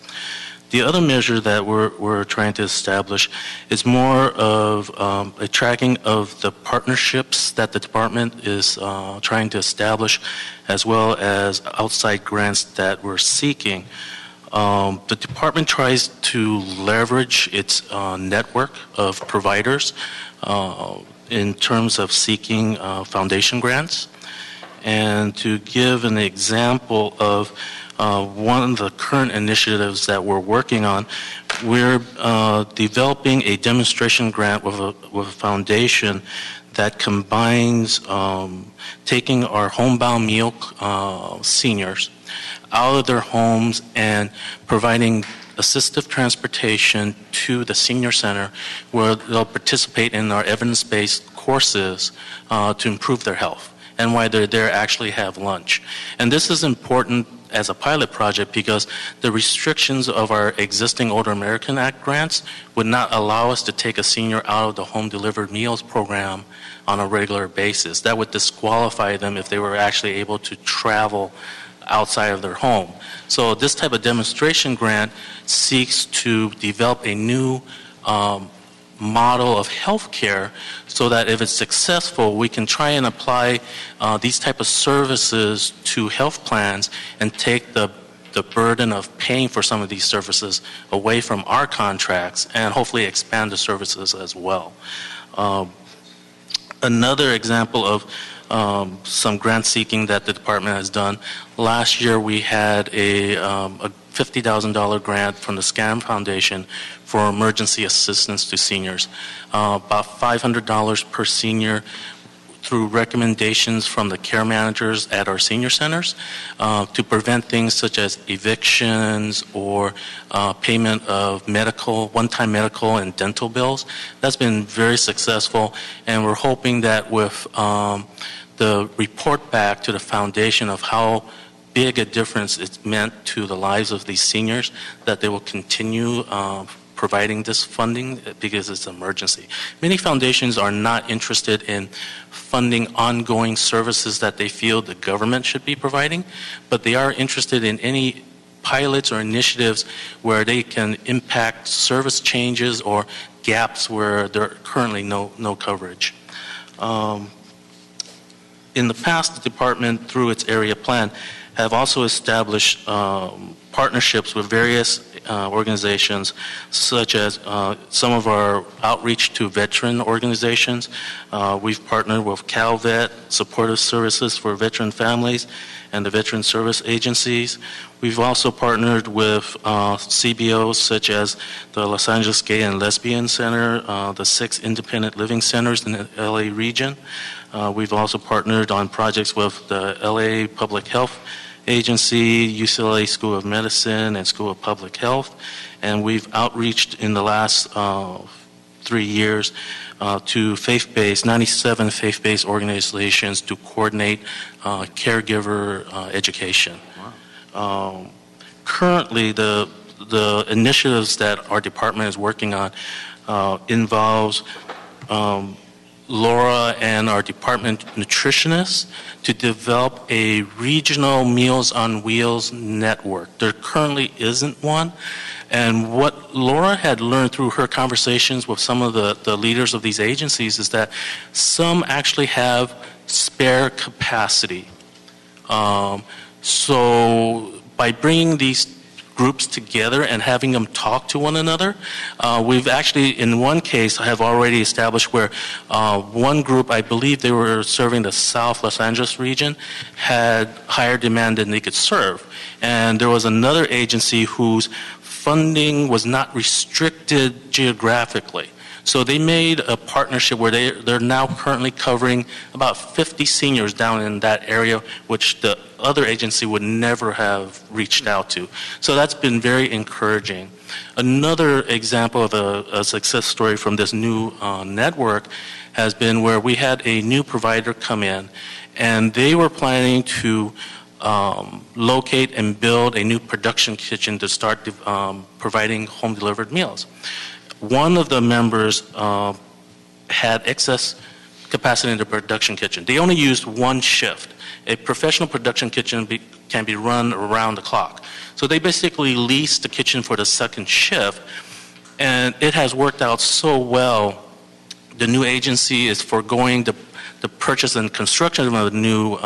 The other measure that we're trying to establish is more of a tracking of the partnerships that the department is trying to establish, as well as outside grants that we're seeking. The department tries to leverage its network of providers in terms of seeking foundation grants. And to give an example of one of the current initiatives that we're working on, we're developing a demonstration grant with a foundation that combines taking our homebound meal seniors out of their homes and providing assistive transportation to the senior center, where they'll participate in our evidence-based courses to improve their health, and while they're there actually have lunch. And this is important as a pilot project because the restrictions of our existing Older American Act grants would not allow us to take a senior out of the home delivered meals program on a regular basis. That would disqualify them if they were actually able to travel outside of their home. So this type of demonstration grant seeks to develop a new model of healthcare so that if it's successful, we can try and apply these type of services to health plans and take the burden of paying for some of these services away from our contracts and hopefully expand the services as well. Another example of some grant seeking that the department has done. Last year we had a $50,000 grant from the SCAM Foundation for emergency assistance to seniors. About $500 per senior through recommendations from the care managers at our senior centers to prevent things such as evictions or payment of one-time medical and dental bills. That's been very successful, and we're hoping that with the report back to the foundation of how big a difference it's meant to the lives of these seniors, that they will continue providing this funding because it's an emergency. Many foundations are not interested in funding ongoing services that they feel the government should be providing, but they are interested in any pilots or initiatives where they can impact service changes or gaps where there are currently no coverage. In the past, the department, through its area plan, have also established partnerships with various organizations, such as some of our outreach to veteran organizations. We've partnered with CalVet, Supportive Services for Veteran Families, and the Veteran Service Agencies. We've also partnered with CBOs such as the Los Angeles Gay and Lesbian Center, the 6 independent living centers in the LA region. We've also partnered on projects with the LA Public Health Agency, UCLA School of Medicine, and School of Public Health. And we've outreached in the last 3 years to 97 faith-based organizations to coordinate caregiver education. Wow. Currently, the initiatives that our department is working on involves Laura and our department nutritionists to develop a regional Meals on Wheels network. There currently isn't one. And what Laura had learned through her conversations with some of the leaders of these agencies is that some actually have spare capacity. So by bringing these groups together and having them talk to one another, we've actually, in one case, have already established where one group, I believe they were serving the South Los Angeles region, had higher demand than they could serve. And there was another agency whose funding was not restricted geographically. So they made a partnership where they're now currently covering about 50 seniors down in that area, which the other agency would never have reached out to. So that's been very encouraging. Another example of a success story from this new network has been where we had a new provider come in, and they were planning to locate and build a new production kitchen to start providing home-delivered meals. One of the members had excess capacity in the production kitchen. They only used one shift. A professional production kitchen can be run around the clock. So they basically leased the kitchen for the second shift, and it has worked out so well. The new agency is foregoing the purchase and construction of a new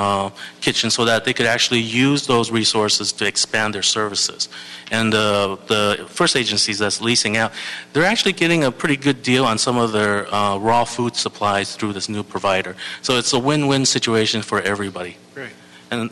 kitchen so that they could actually use those resources to expand their services. And the first agencies that's leasing out, they're actually getting a pretty good deal on some of their raw food supplies through this new provider. So it's a win-win situation for everybody. Great. And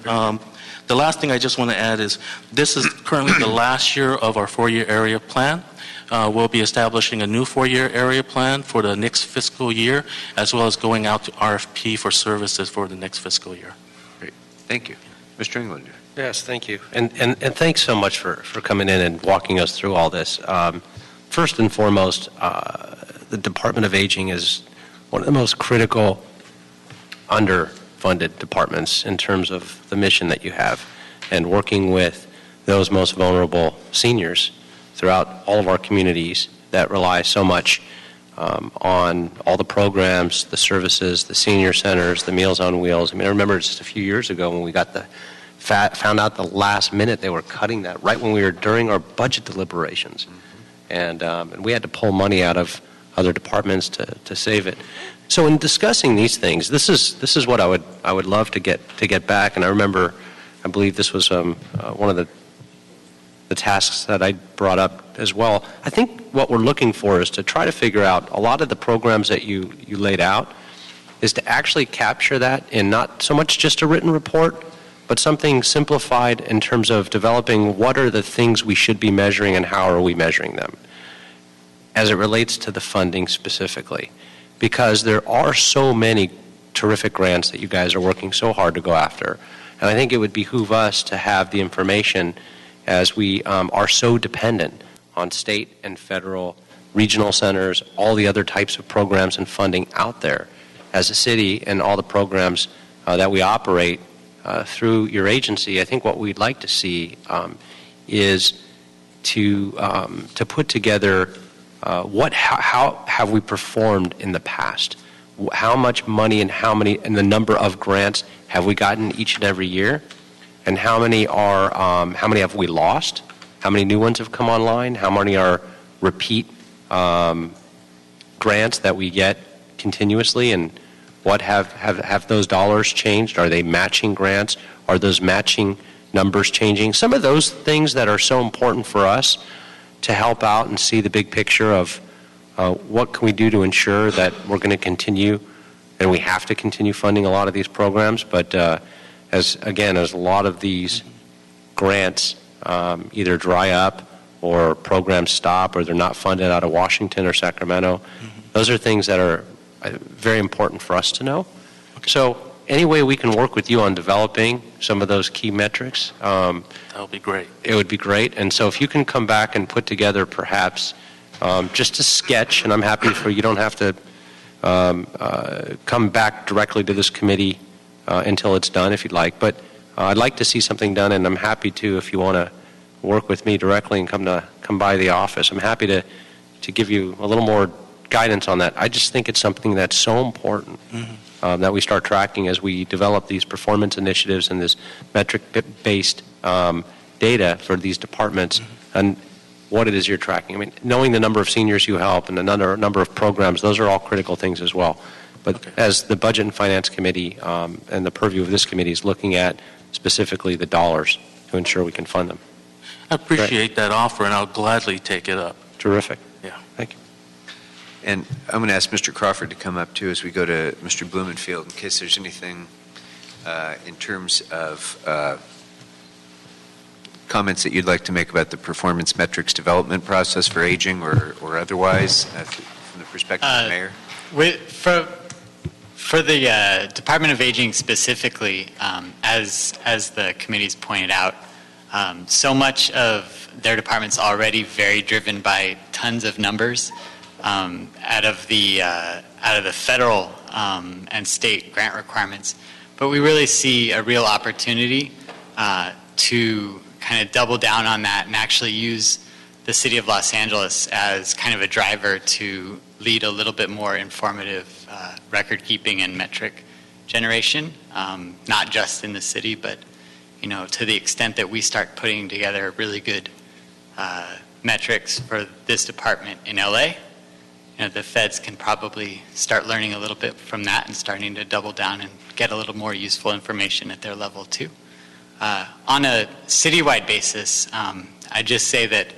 the last thing I just want to add is this is currently the last year of our 4-year area plan. We'll be establishing a new 4-year area plan for the next fiscal year, as well as going out to RFP for services for the next fiscal year. Great. Thank you. Mr. Englander. Yes, thank you. And thanks so much for coming in and walking us through all this. First and foremost, the Department of Aging is one of the most critical underfunded departments in terms of the mission that you have, and working with those most vulnerable seniors throughout all of our communities that rely so much on all the programs, the services, the senior centers, the Meals on Wheels. I mean, I remember just a few years ago when we got found out the last minute they were cutting that right when we were during our budget deliberations. Mm-hmm. And we had to pull money out of other departments to save it. So in discussing these things, this is what I would love to get back. And I remember, I believe this was one of the tasks that I brought up as well. I think what we're looking for is to try to figure out a lot of the programs that you laid out is to actually capture that in not so much just a written report, but something simplified in terms of developing what are the things we should be measuring and how are we measuring them as it relates to the funding specifically. Because there are so many terrific grants that you guys are working so hard to go after. And I think it would behoove us to have the information, as we are so dependent on state and federal, regional centers, all the other types of programs and funding out there as a city, and all the programs that we operate through your agency. I think what we'd like to see is to put together how have we performed in the past? How much money and the number of grants have we gotten each and every year? And how many have we lost? How many new ones have come online? How many are repeat grants that we get continuously? And what have those dollars changed? Are they matching grants? Are those matching numbers changing? Some of those things that are so important for us to help out and see the big picture of what can we do to ensure that we're going to continue, and we have to continue funding a lot of these programs, but as a lot of these grants either dry up or programs stop or they're not funded out of Washington or Sacramento, those are things that are very important for us to know. Okay. So any way we can work with you on developing some of those key metrics, that would be great. It would be great. And so if you can come back and put together perhaps just a sketch, and I'm happy for you don't have to come back directly to this committee until it's done if you'd like. But I'd like to see something done, and I'm happy to if you want to work with me directly and come by the office. I'm happy to give you a little more guidance on that. I just think it's something that's so important that we start tracking as we develop these performance initiatives and this metric-based data for these departments and what it is you're tracking. I mean, knowing the number of seniors you help and the number of programs, those are all critical things as well. But as the Budget and Finance Committee and the purview of this committee is looking at specifically the dollars to ensure we can fund them. I appreciate that offer, and I'll gladly take it up. Terrific. Yeah. Thank you. And I'm going to ask Mr. Crawford to come up, too, as we go to Mr. Blumenfield, in case there's anything in terms of comments that you'd like to make about the performance metrics development process for aging or otherwise, from the perspective of the mayor. For the Department of Aging specifically, as the committee's pointed out, so much of their department's already very driven by tons of numbers out of the federal and state grant requirements. But we really see a real opportunity to kind of double down on that and actually use the city of Los Angeles as kind of a driver to lead a little bit more informative record keeping and metric generation, not just in the city, but to the extent that we start putting together really good metrics for this department in LA, the feds can probably start learning a little bit from that and starting to double down and get a little more useful information at their level too. On a citywide basis, I just say that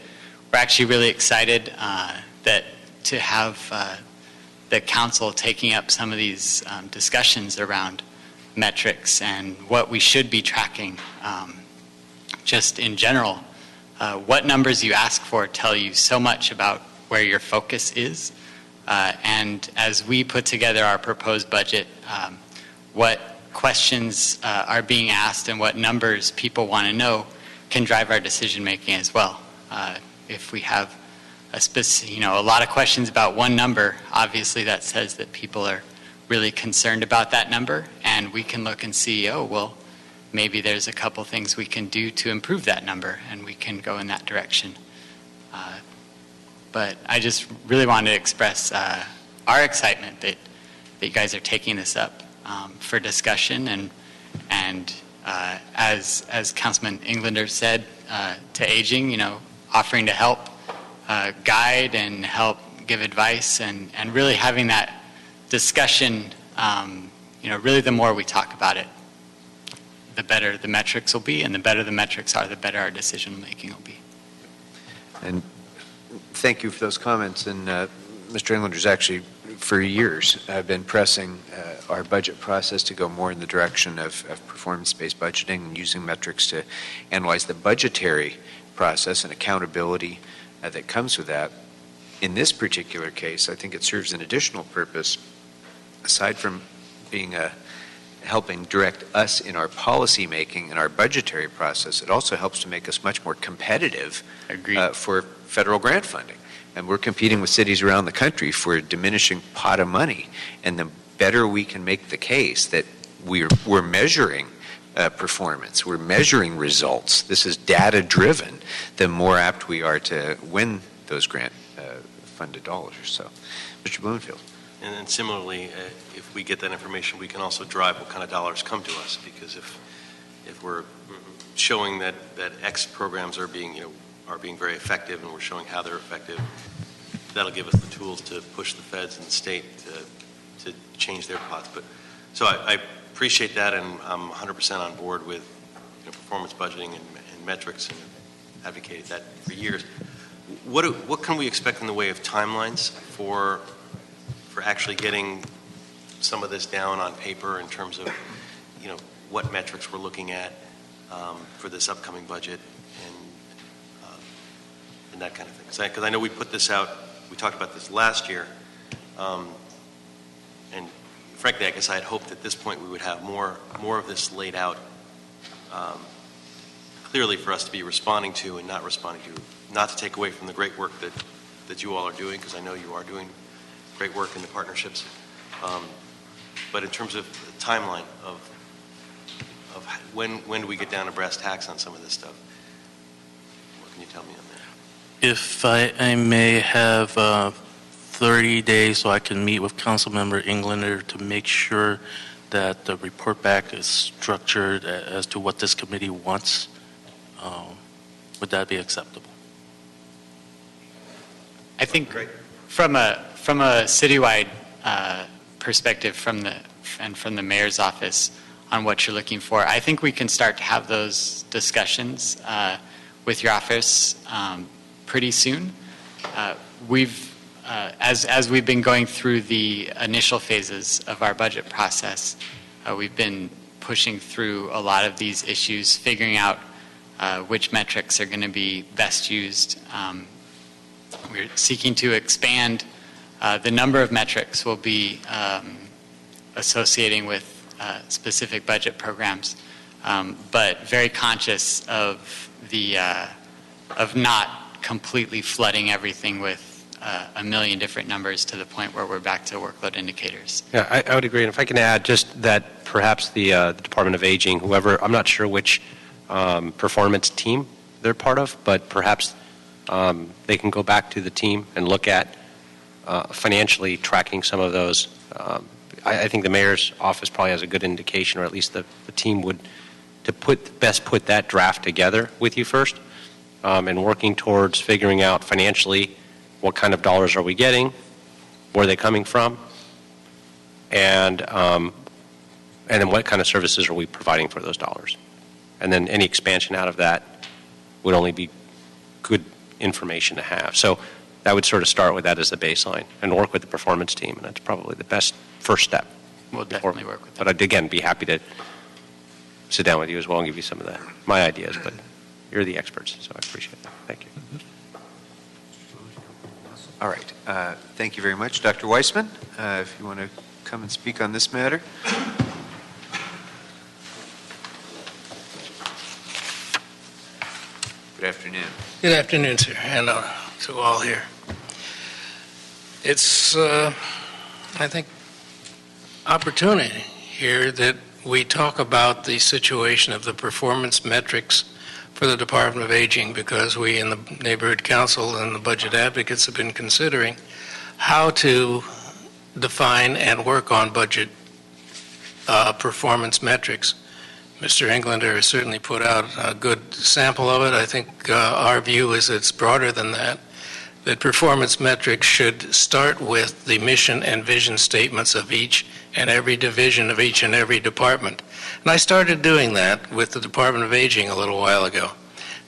we're actually really excited that to have the council taking up some of these discussions around metrics and what we should be tracking. Just in general, what numbers you ask for tell you so much about where your focus is. And as we put together our proposed budget, what questions are being asked and what numbers people want to know can drive our decision making as well. If we have a lot of questions about one number, obviously that says that people are really concerned about that number, and we can look and see, oh, well, maybe there's a couple things we can do to improve that number, and we can go in that direction. But I just really wanted to express our excitement that you guys are taking this up for discussion, and as Councilman Englander said, to aging, offering to help guide and help give advice, and really having that discussion, really the more we talk about it, the better the metrics will be, and the better the metrics are, the better our decision making will be. And thank you for those comments. And Mr. Englander's actually, for years, have been pressing our budget process to go more in the direction of performance-based budgeting and using metrics to analyze the budgetary process and accountability that comes with that. In this particular case, I think it serves an additional purpose, aside from being helping direct us in our policy making and our budgetary process. It also helps to make us much more competitive for federal grant funding. And we're competing with cities around the country for a diminishing pot of money. And the better we can make the case that we're measuring performance, we're measuring results, this is data driven, the more apt we are to win those grant funded dollars. So, Mr. Bloomfield. And then similarly, if we get that information, we can also drive what kind of dollars come to us, because if we're showing that X programs are being very effective, and we're showing how they're effective, that'll give us the tools to push the feds and the state to change their pots. But so I appreciate that, and I'm 100% on board with performance budgeting and metrics, and advocated that for years. What can we expect in the way of timelines for actually getting some of this down on paper in terms of what metrics we're looking at for this upcoming budget and that kind of thing? Because I know we put this out, we talked about this last year, and frankly, I guess I had hoped at this point we would have more of this laid out clearly for us to be responding to and not responding to, not to take away from the great work that that you all are doing, because I know you are doing great work in the partnerships. But in terms of the timeline of when do we get down to brass tacks on some of this stuff? What can you tell me on that? If I may have 30 days so I can meet with Councilmember Englander to make sure that the report back is structured as to what this committee wants, would that be acceptable? I think from a citywide perspective from the mayor's office on what you're looking for, I think we can start to have those discussions with your office pretty soon. As we've been going through the initial phases of our budget process, we've been pushing through a lot of these issues, figuring out which metrics are going to be best used. We're seeking to expand the number of metrics we'll be associating with specific budget programs, but very conscious of not completely flooding everything with a million different numbers to the point where we're back to workload indicators. Yeah, I would agree. And if I can add just that perhaps the Department of Aging, whoever, I'm not sure which performance team they're part of, but perhaps they can go back to the team and look at financially tracking some of those. I think the mayor's office probably has a good indication, or at least the team would, to best put that draft together with you first, and working towards figuring out financially what kind of dollars are we getting, where are they coming from, and then what kind of services are we providing for those dollars. And then any expansion out of that would only be good information to have. So that would sort of start with that as the baseline and work with the performance team, and that's probably the best first step. We'll definitely work with them. But I'd, again, be happy to sit down with you as well and give you some of my ideas, but you're the experts, so I appreciate that. Thank you. All right. Thank you very much. Dr. Weissman, if you want to come and speak on this matter. Good afternoon. Good afternoon, sir, and to all here. It's, I think, opportunity here that we talk about the situation of the performance metrics for the Department of Aging, because we in the Neighborhood Council and the budget advocates have been considering how to define and work on budget performance metrics. Mr. Englander has certainly put out a good sample of it. I think our view is it's broader than that, that performance metrics should start with the mission and vision statements of each and every division of each and every department. And I started doing that with the Department of Aging a little while ago.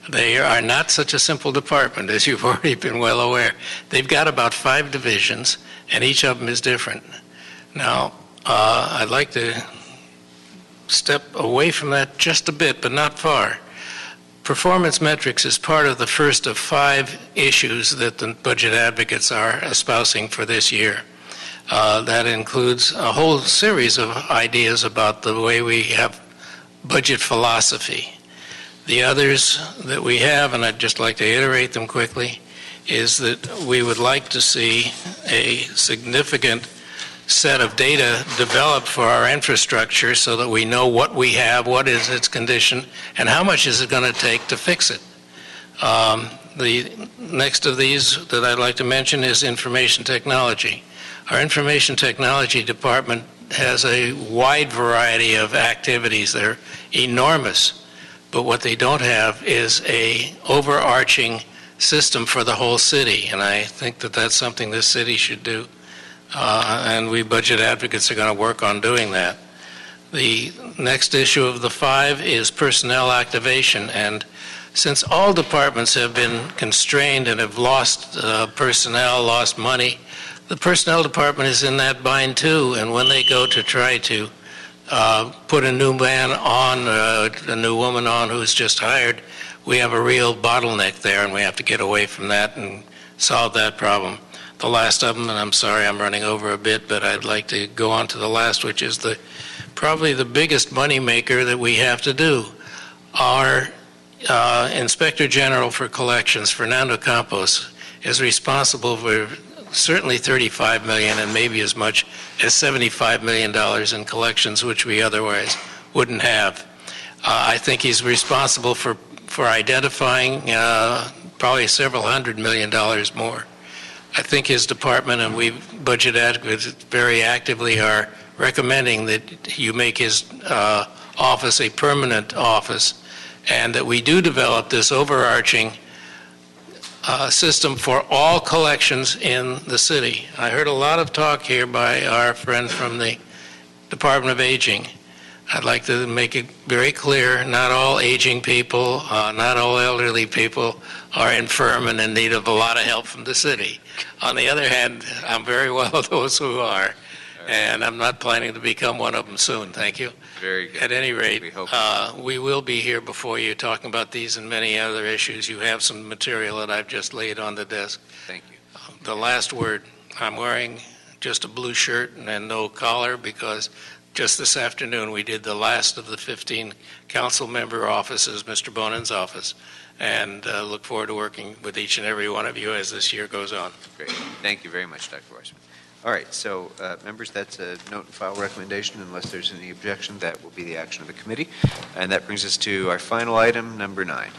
They are not such a simple department, as you've already been well aware. They've got about 5 divisions, and each of them is different. Now, I'd like to step away from that just a bit, but not far. Performance metrics is part of the first of 5 issues that the budget advocates are espousing for this year. That includes a whole series of ideas about the way we have budget philosophy. The others that we have, and I'd just like to iterate them quickly, is that we would like to see a significant set of data developed for our infrastructure so that we know what we have, what is its condition, and how much is it going to take to fix it. The next of these that I'd like to mention is information technology. Our information technology department has a wide variety of activities. They're enormous, but what they don't have is a overarching system for the whole city, and I think that that's something this city should do. And we budget advocates are going to work on doing that. The next issue of the 5 is personnel activation, and since all departments have been constrained and have lost personnel, lost money, the personnel department is in that bind too, and when they go to try to put a new man on, a new woman on who's just hired, we have a real bottleneck there, and we have to get away from that and solve that problem. The last of them, and I'm sorry I'm running over a bit, but I'd like to go on to the last, which is probably the biggest money maker that we have to do. Our Inspector General for Collections, Fernando Campos, is responsible for certainly $35 million and maybe as much as $75 million in collections, which we otherwise wouldn't have. I think he's responsible for identifying probably several $100 million more. I think his department, and we budget advocates very actively, are recommending that you make his office a permanent office, and that we do develop this overarching system for all collections in the city. I heard a lot of talk here by our friend from the Department of Aging. I'd like to make it very clear, not all aging people, not all elderly people are infirm and in need of a lot of help from the city. On the other hand, I'm very well of those who are, and I'm not planning to become one of them soon. Thank you. Very good. At any rate, we will be here before you talking about these and many other issues. You have some material that I've just laid on the desk. Thank you. The last word, I'm wearing just a blue shirt and no collar because just this afternoon we did the last of the 15 council member offices, Mr. Bonin's office, and look forward to working with each and every one of you as this year goes on. Great. Thank you very much, Dr. Weissman. All right, so members, that's a note and file recommendation. Unless there's any objection, that will be the action of the committee. And that brings us to our final item, number 9.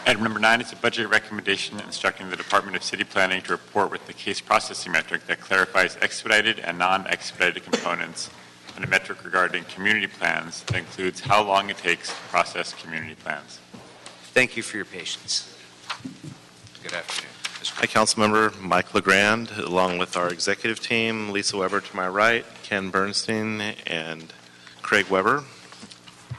Item number 9 is a budget recommendation instructing the Department of City Planning to report with the case processing metric that clarifies expedited and non-expedited components, and a metric regarding community plans that includes how long it takes to process community plans. Thank you for your patience. Good afternoon. Hi, Councilmember Mike LeGrand, along with our executive team, Lisa Weber to my right, Ken Bernstein, and Craig Weber.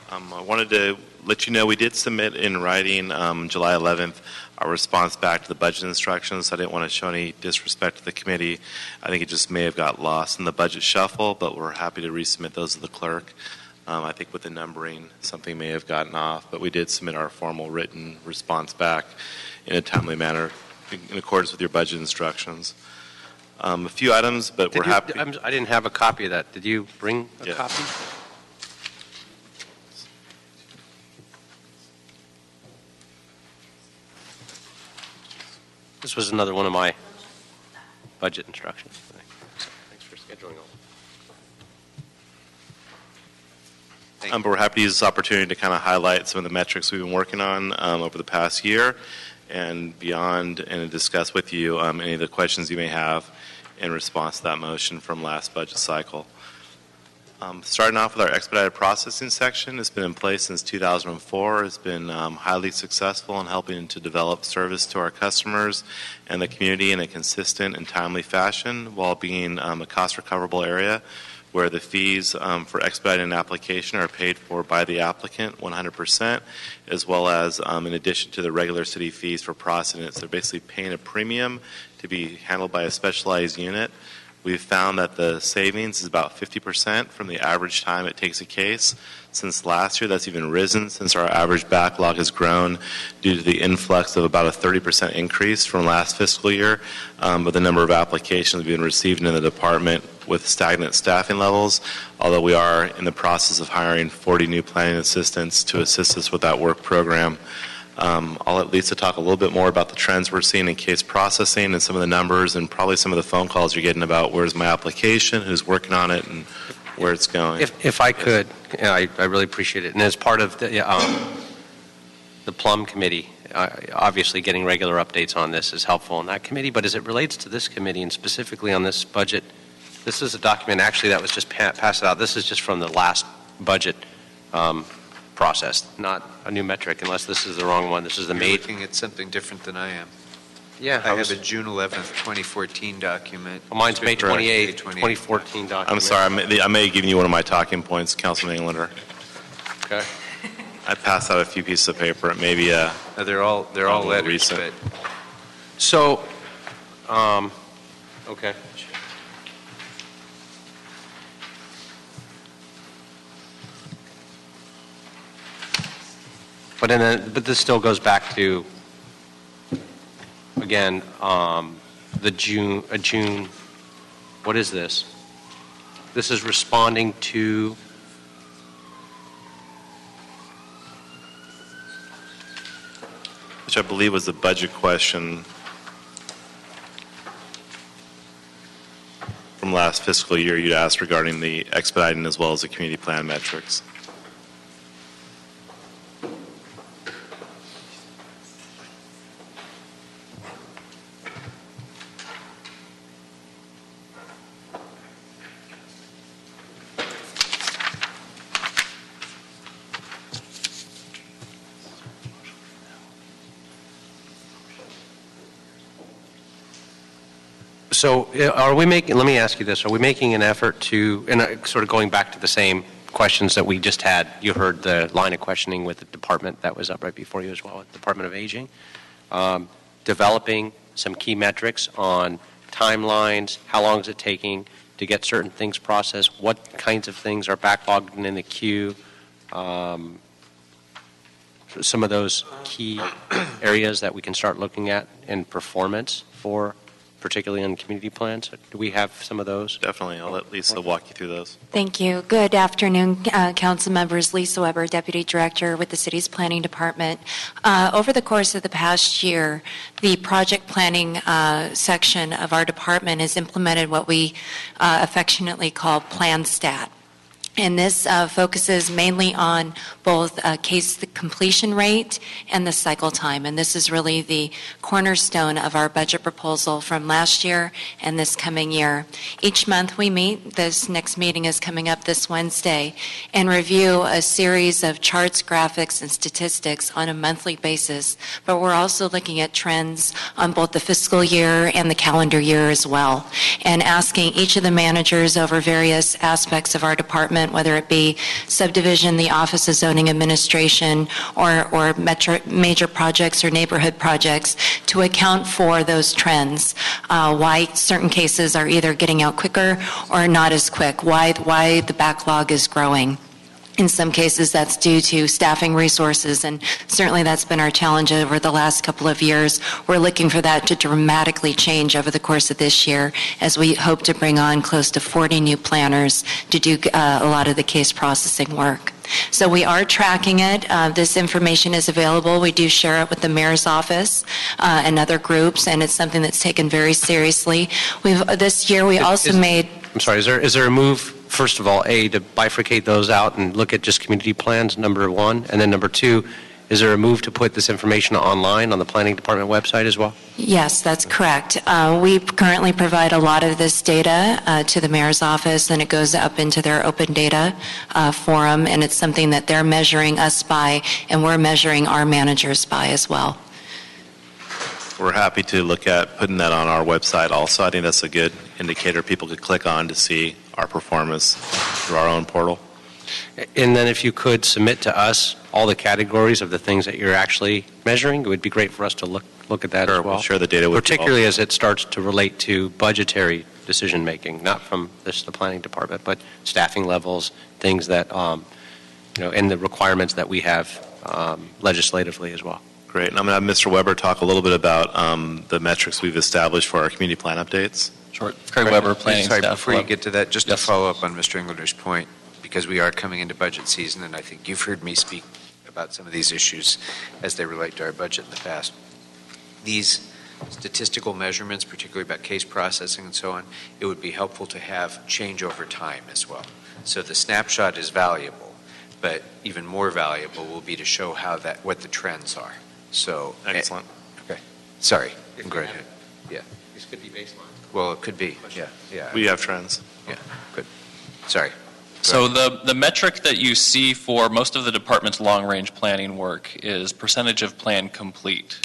I wanted to let you know we did submit in writing July 11th our response back to the budget instructions. I didn't want to show any disrespect to the committee. I think it just may have got lost in the budget shuffle, but we're happy to resubmit those to the clerk. I think with the numbering, something may have gotten off, but we did submit our formal written response back in a timely manner in accordance with your budget instructions. A few items, but we're happy. I didn't have a copy of that. Did you bring a copy? This was another one of my budget instructions. Thanks for scheduling all. But we're happy to use this opportunity to kind of highlight some of the metrics we've been working on over the past year and beyond, and to discuss with you any of the questions you may have in response to that motion from last budget cycle. Starting off with our expedited processing section, it's been in place since 2004. It's been highly successful in helping to develop service to our customers and the community in a consistent and timely fashion while being a cost recoverable area where the fees for expediting an application are paid for by the applicant 100%, as well as in addition to the regular city fees for processing it. So they're basically paying a premium to be handled by a specialized unit. We've found that the savings is about 50% from the average time it takes a case. Since last year, that's even risen since our average backlog has grown due to the influx of about a 30% increase from last fiscal year. But the number of applications we've been receiving in the department with stagnant staffing levels, although we are in the process of hiring 40 new planning assistants to assist us with that work program. I'll let Lisa talk a little bit more about the trends we're seeing in case processing and some of the numbers and probably some of the phone calls you're getting about where's my application, who's working on it, and where it's going. If I could, I really appreciate it. And as part of the Plum Committee, obviously getting regular updates on this is helpful in that committee, but as it relates to this committee and specifically on this budget, this is a document actually that was just passed out. This is just from the last budget process, not a new metric, unless this is the wrong one. This is the You're looking at something different than I am. Yeah. I have a June 11th, 2014 document. Well, mine's May 28th, 2014 document. I'm sorry, I may have given you one of my talking points, Councilman Englander. Okay. I passed out a few pieces of paper. It may be they're all letters, recent. but so, okay. But this still goes back to, again, the June, what is this? This is responding to which I believe was the budget question from last fiscal year you'd asked regarding the expediting as well as the community plan metrics. So are we making, let me ask you this, are we making an effort to, and sort of going back to the same questions that we just had, you heard the line of questioning with the department that was up right before you as well, Department of Aging, developing some key metrics on timelines, how long is it taking to get certain things processed, what kinds of things are backlogged and in the queue, some of those key areas that we can start looking at in performance for, particularly on community plans. Do we have some of those? Definitely. I'll let Lisa walk you through those. Thank you. Good afternoon, council members. Lisa Weber, Deputy Director with the City's Planning Department. Over the course of the past year, the project planning section of our department has implemented what we affectionately call Plan Stat. And this focuses mainly on both case completion rate and the cycle time. And this is really the cornerstone of our budget proposal from last year and this coming year. Each month we meet, this next meeting is coming up this Wednesday, and review a series of charts, graphics, and statistics on a monthly basis. But we're also looking at trends on both the fiscal year and the calendar year as well, and asking each of the managers over various aspects of our department, whether it be subdivision, the Office of Zoning Administration, or major projects or neighborhood projects, to account for those trends. Why certain cases are either getting out quicker or not as quick. Why the backlog is growing. In some cases, that's due to staffing resources, and certainly that's been our challenge over the last couple of years. We're looking for that to dramatically change over the course of this year, as we hope to bring on close to 40 new planners to do a lot of the case processing work. So we are tracking it. This information is available. We do share it with the mayor's office and other groups, and it's something that's taken very seriously. This year we also made... I'm sorry, is there a move, first of all, A, to bifurcate those out and look at just community plans, number one, and then number two, is there a move to put this information online on the planning department website as well? Yes, that's correct. We currently provide a lot of this data to the mayor's office, and it goes up into their open data forum, and it's something that they're measuring us by, and we're measuring our managers by as well. We're happy to look at putting that on our website also. I think that's a good indicator people could click on to see our performance through our own portal. And then if you could submit to us all the categories of the things that you're actually measuring, it would be great for us to look at that as well. We'll share the data with you. Particularly as it starts to relate to budgetary decision making, not from the planning department, but staffing levels, things that, and the requirements that we have legislatively as well. Great. And I'm going to have Mr. Weber talk a little bit about the metrics we've established for our community plan updates. Sure. Craig Weber, planning Sorry, staff. before you get to that, just to follow up on Mr. Englander's point, because we are coming into budget season, and I think you've heard me speak about some of these issues as they relate to our budget in the past. These statistical measurements, particularly about case processing and so on, it would be helpful to have change over time as well. So the snapshot is valuable, but even more valuable will be to show what the trends are. So excellent. Okay. Sorry. Go ahead. Yeah. This could be baseline. Well, it could be. Yeah. We have trends. Yeah. Good. Sorry. So the metric that you see for most of the department's long-range planning work is percentage of plan complete.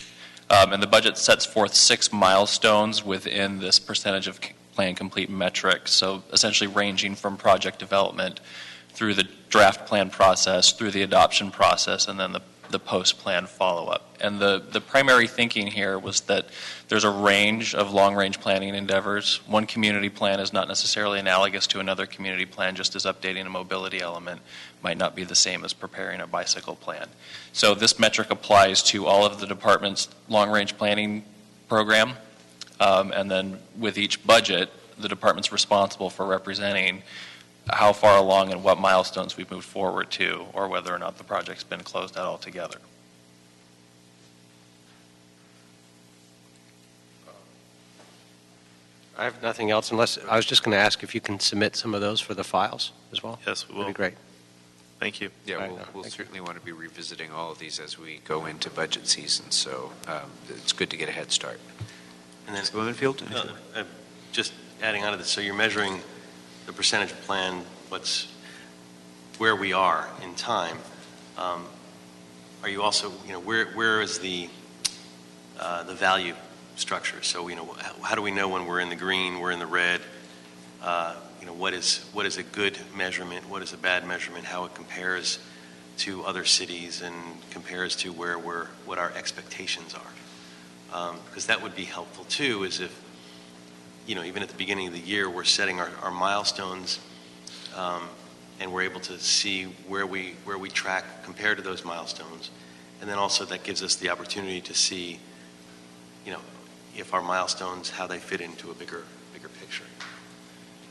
And the budget sets forth 6 milestones within this percentage of plan complete metric. So essentially ranging from project development through the draft plan process, through the adoption process, and then the post-plan follow-up. And the primary thinking here was that there's a range of long-range planning endeavors. One community plan is not necessarily analogous to another community plan, just as updating a mobility element might not be the same as preparing a bicycle plan. So this metric applies to all of the department's long-range planning program. And then with each budget, the department's responsible for representing how far along and what milestones we've moved forward to, or whether or not the project's been closed out altogether. I have nothing else unless, I was just going to ask if you can submit some of those for the files as well. Yes, we will. That'd be great. Thank you. Yeah, Right, we'll thank certainly want to be revisiting all of these as we go into budget season, so it's good to get a head start. And then, Ms. Blumenfield? just adding on to this, so you're measuring the percentage of plan, where we are in time. Are you also, where is the value structure? So, how do we know when we're in the green, we're in the red? What is a good measurement? What is a bad measurement? How it compares to other cities and compares to what our expectations are. Because that would be helpful too, is if, even at the beginning of the year, we're setting our milestones, and we're able to see where we track compared to those milestones. And then also that gives us the opportunity to see, if our milestones, how they fit into a bigger picture.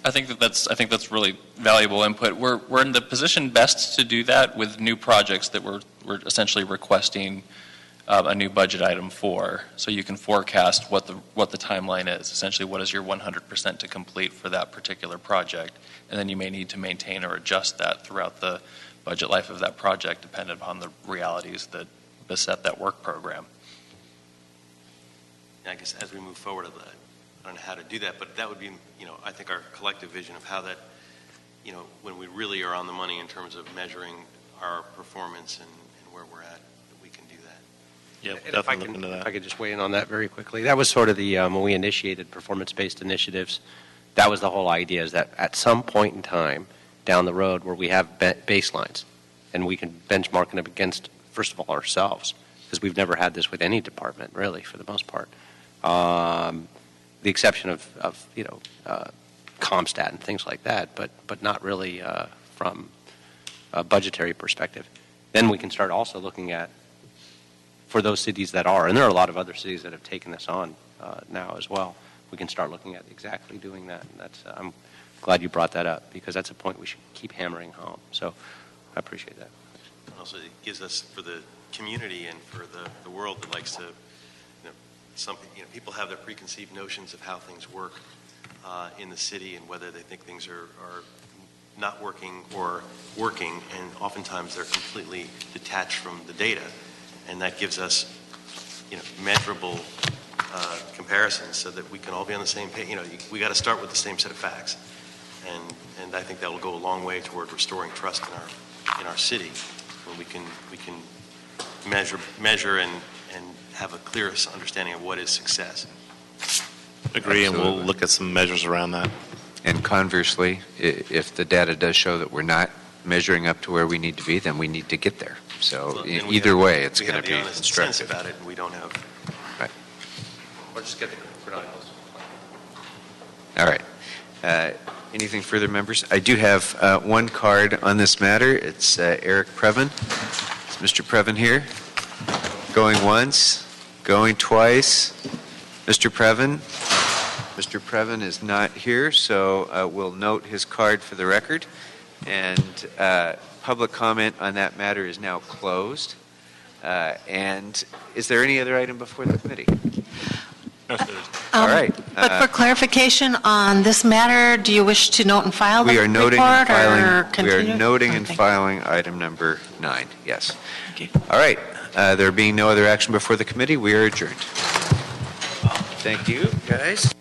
I think that's really valuable input. We're in the position best to do that with new projects that we're essentially requesting a new budget item for. So you can forecast what the timeline is. Essentially, what is your 100% to complete for that particular project, and then you may need to maintain or adjust that throughout the budget life of that project, depending upon the realities that beset that work program. And I guess as we move forward, I don't know how to do that, but that would be, I think our collective vision of how that, when we really are on the money in terms of measuring our performance and where we're at, that we can do that. Yeah, And definitely look into that. If I could just weigh in on that very quickly. That was sort of the, when we initiated performance-based initiatives, that was the whole idea, is that at some point in time down the road where we have baselines and we can benchmark them against, first of all, ourselves, because we've never had this with any department, really, for the most part. The exception of ComStat and things like that, but not really from a budgetary perspective. Then we can start also looking at, for those cities that are, and there are a lot of other cities that have taken this on now as well, we can start looking at exactly doing that. And I'm glad you brought that up, because that's a point we should keep hammering home. So I appreciate that. And also, it gives us, for the community and for the world that likes to, people have their preconceived notions of how things work in the city and whether they think things are not working or working, and oftentimes they're completely detached from the data, and that gives us, measurable comparisons so that we can all be on the same page. We got to start with the same set of facts, and I think that will go a long way toward restoring trust in our city when we can measure and have a clear understanding of what is success. Agree, Absolutely. and we'll look at some measures around that. And conversely, if the data does show that we're not measuring up to where we need to be, then we need to get there. So either way, it's going to be constructive. About it, and we don't have. Right. Or just get the credentials. All right. Anything further, members? I do have one card on this matter. It's Eric Previn. Is Mr. Previn here? Going once, going twice. Mr. Previn? Mr. Previn is not here, so we'll note his card for the record. And public comment on that matter is now closed. And is there any other item before the committee? All right. But for clarification on this matter, do you wish to note and file the We are noting report and filing. or We continue? are noting Oh, and thank filing item number 9. Yes. Thank you. All right. There being no other action before the committee, we are adjourned. Thank you, guys.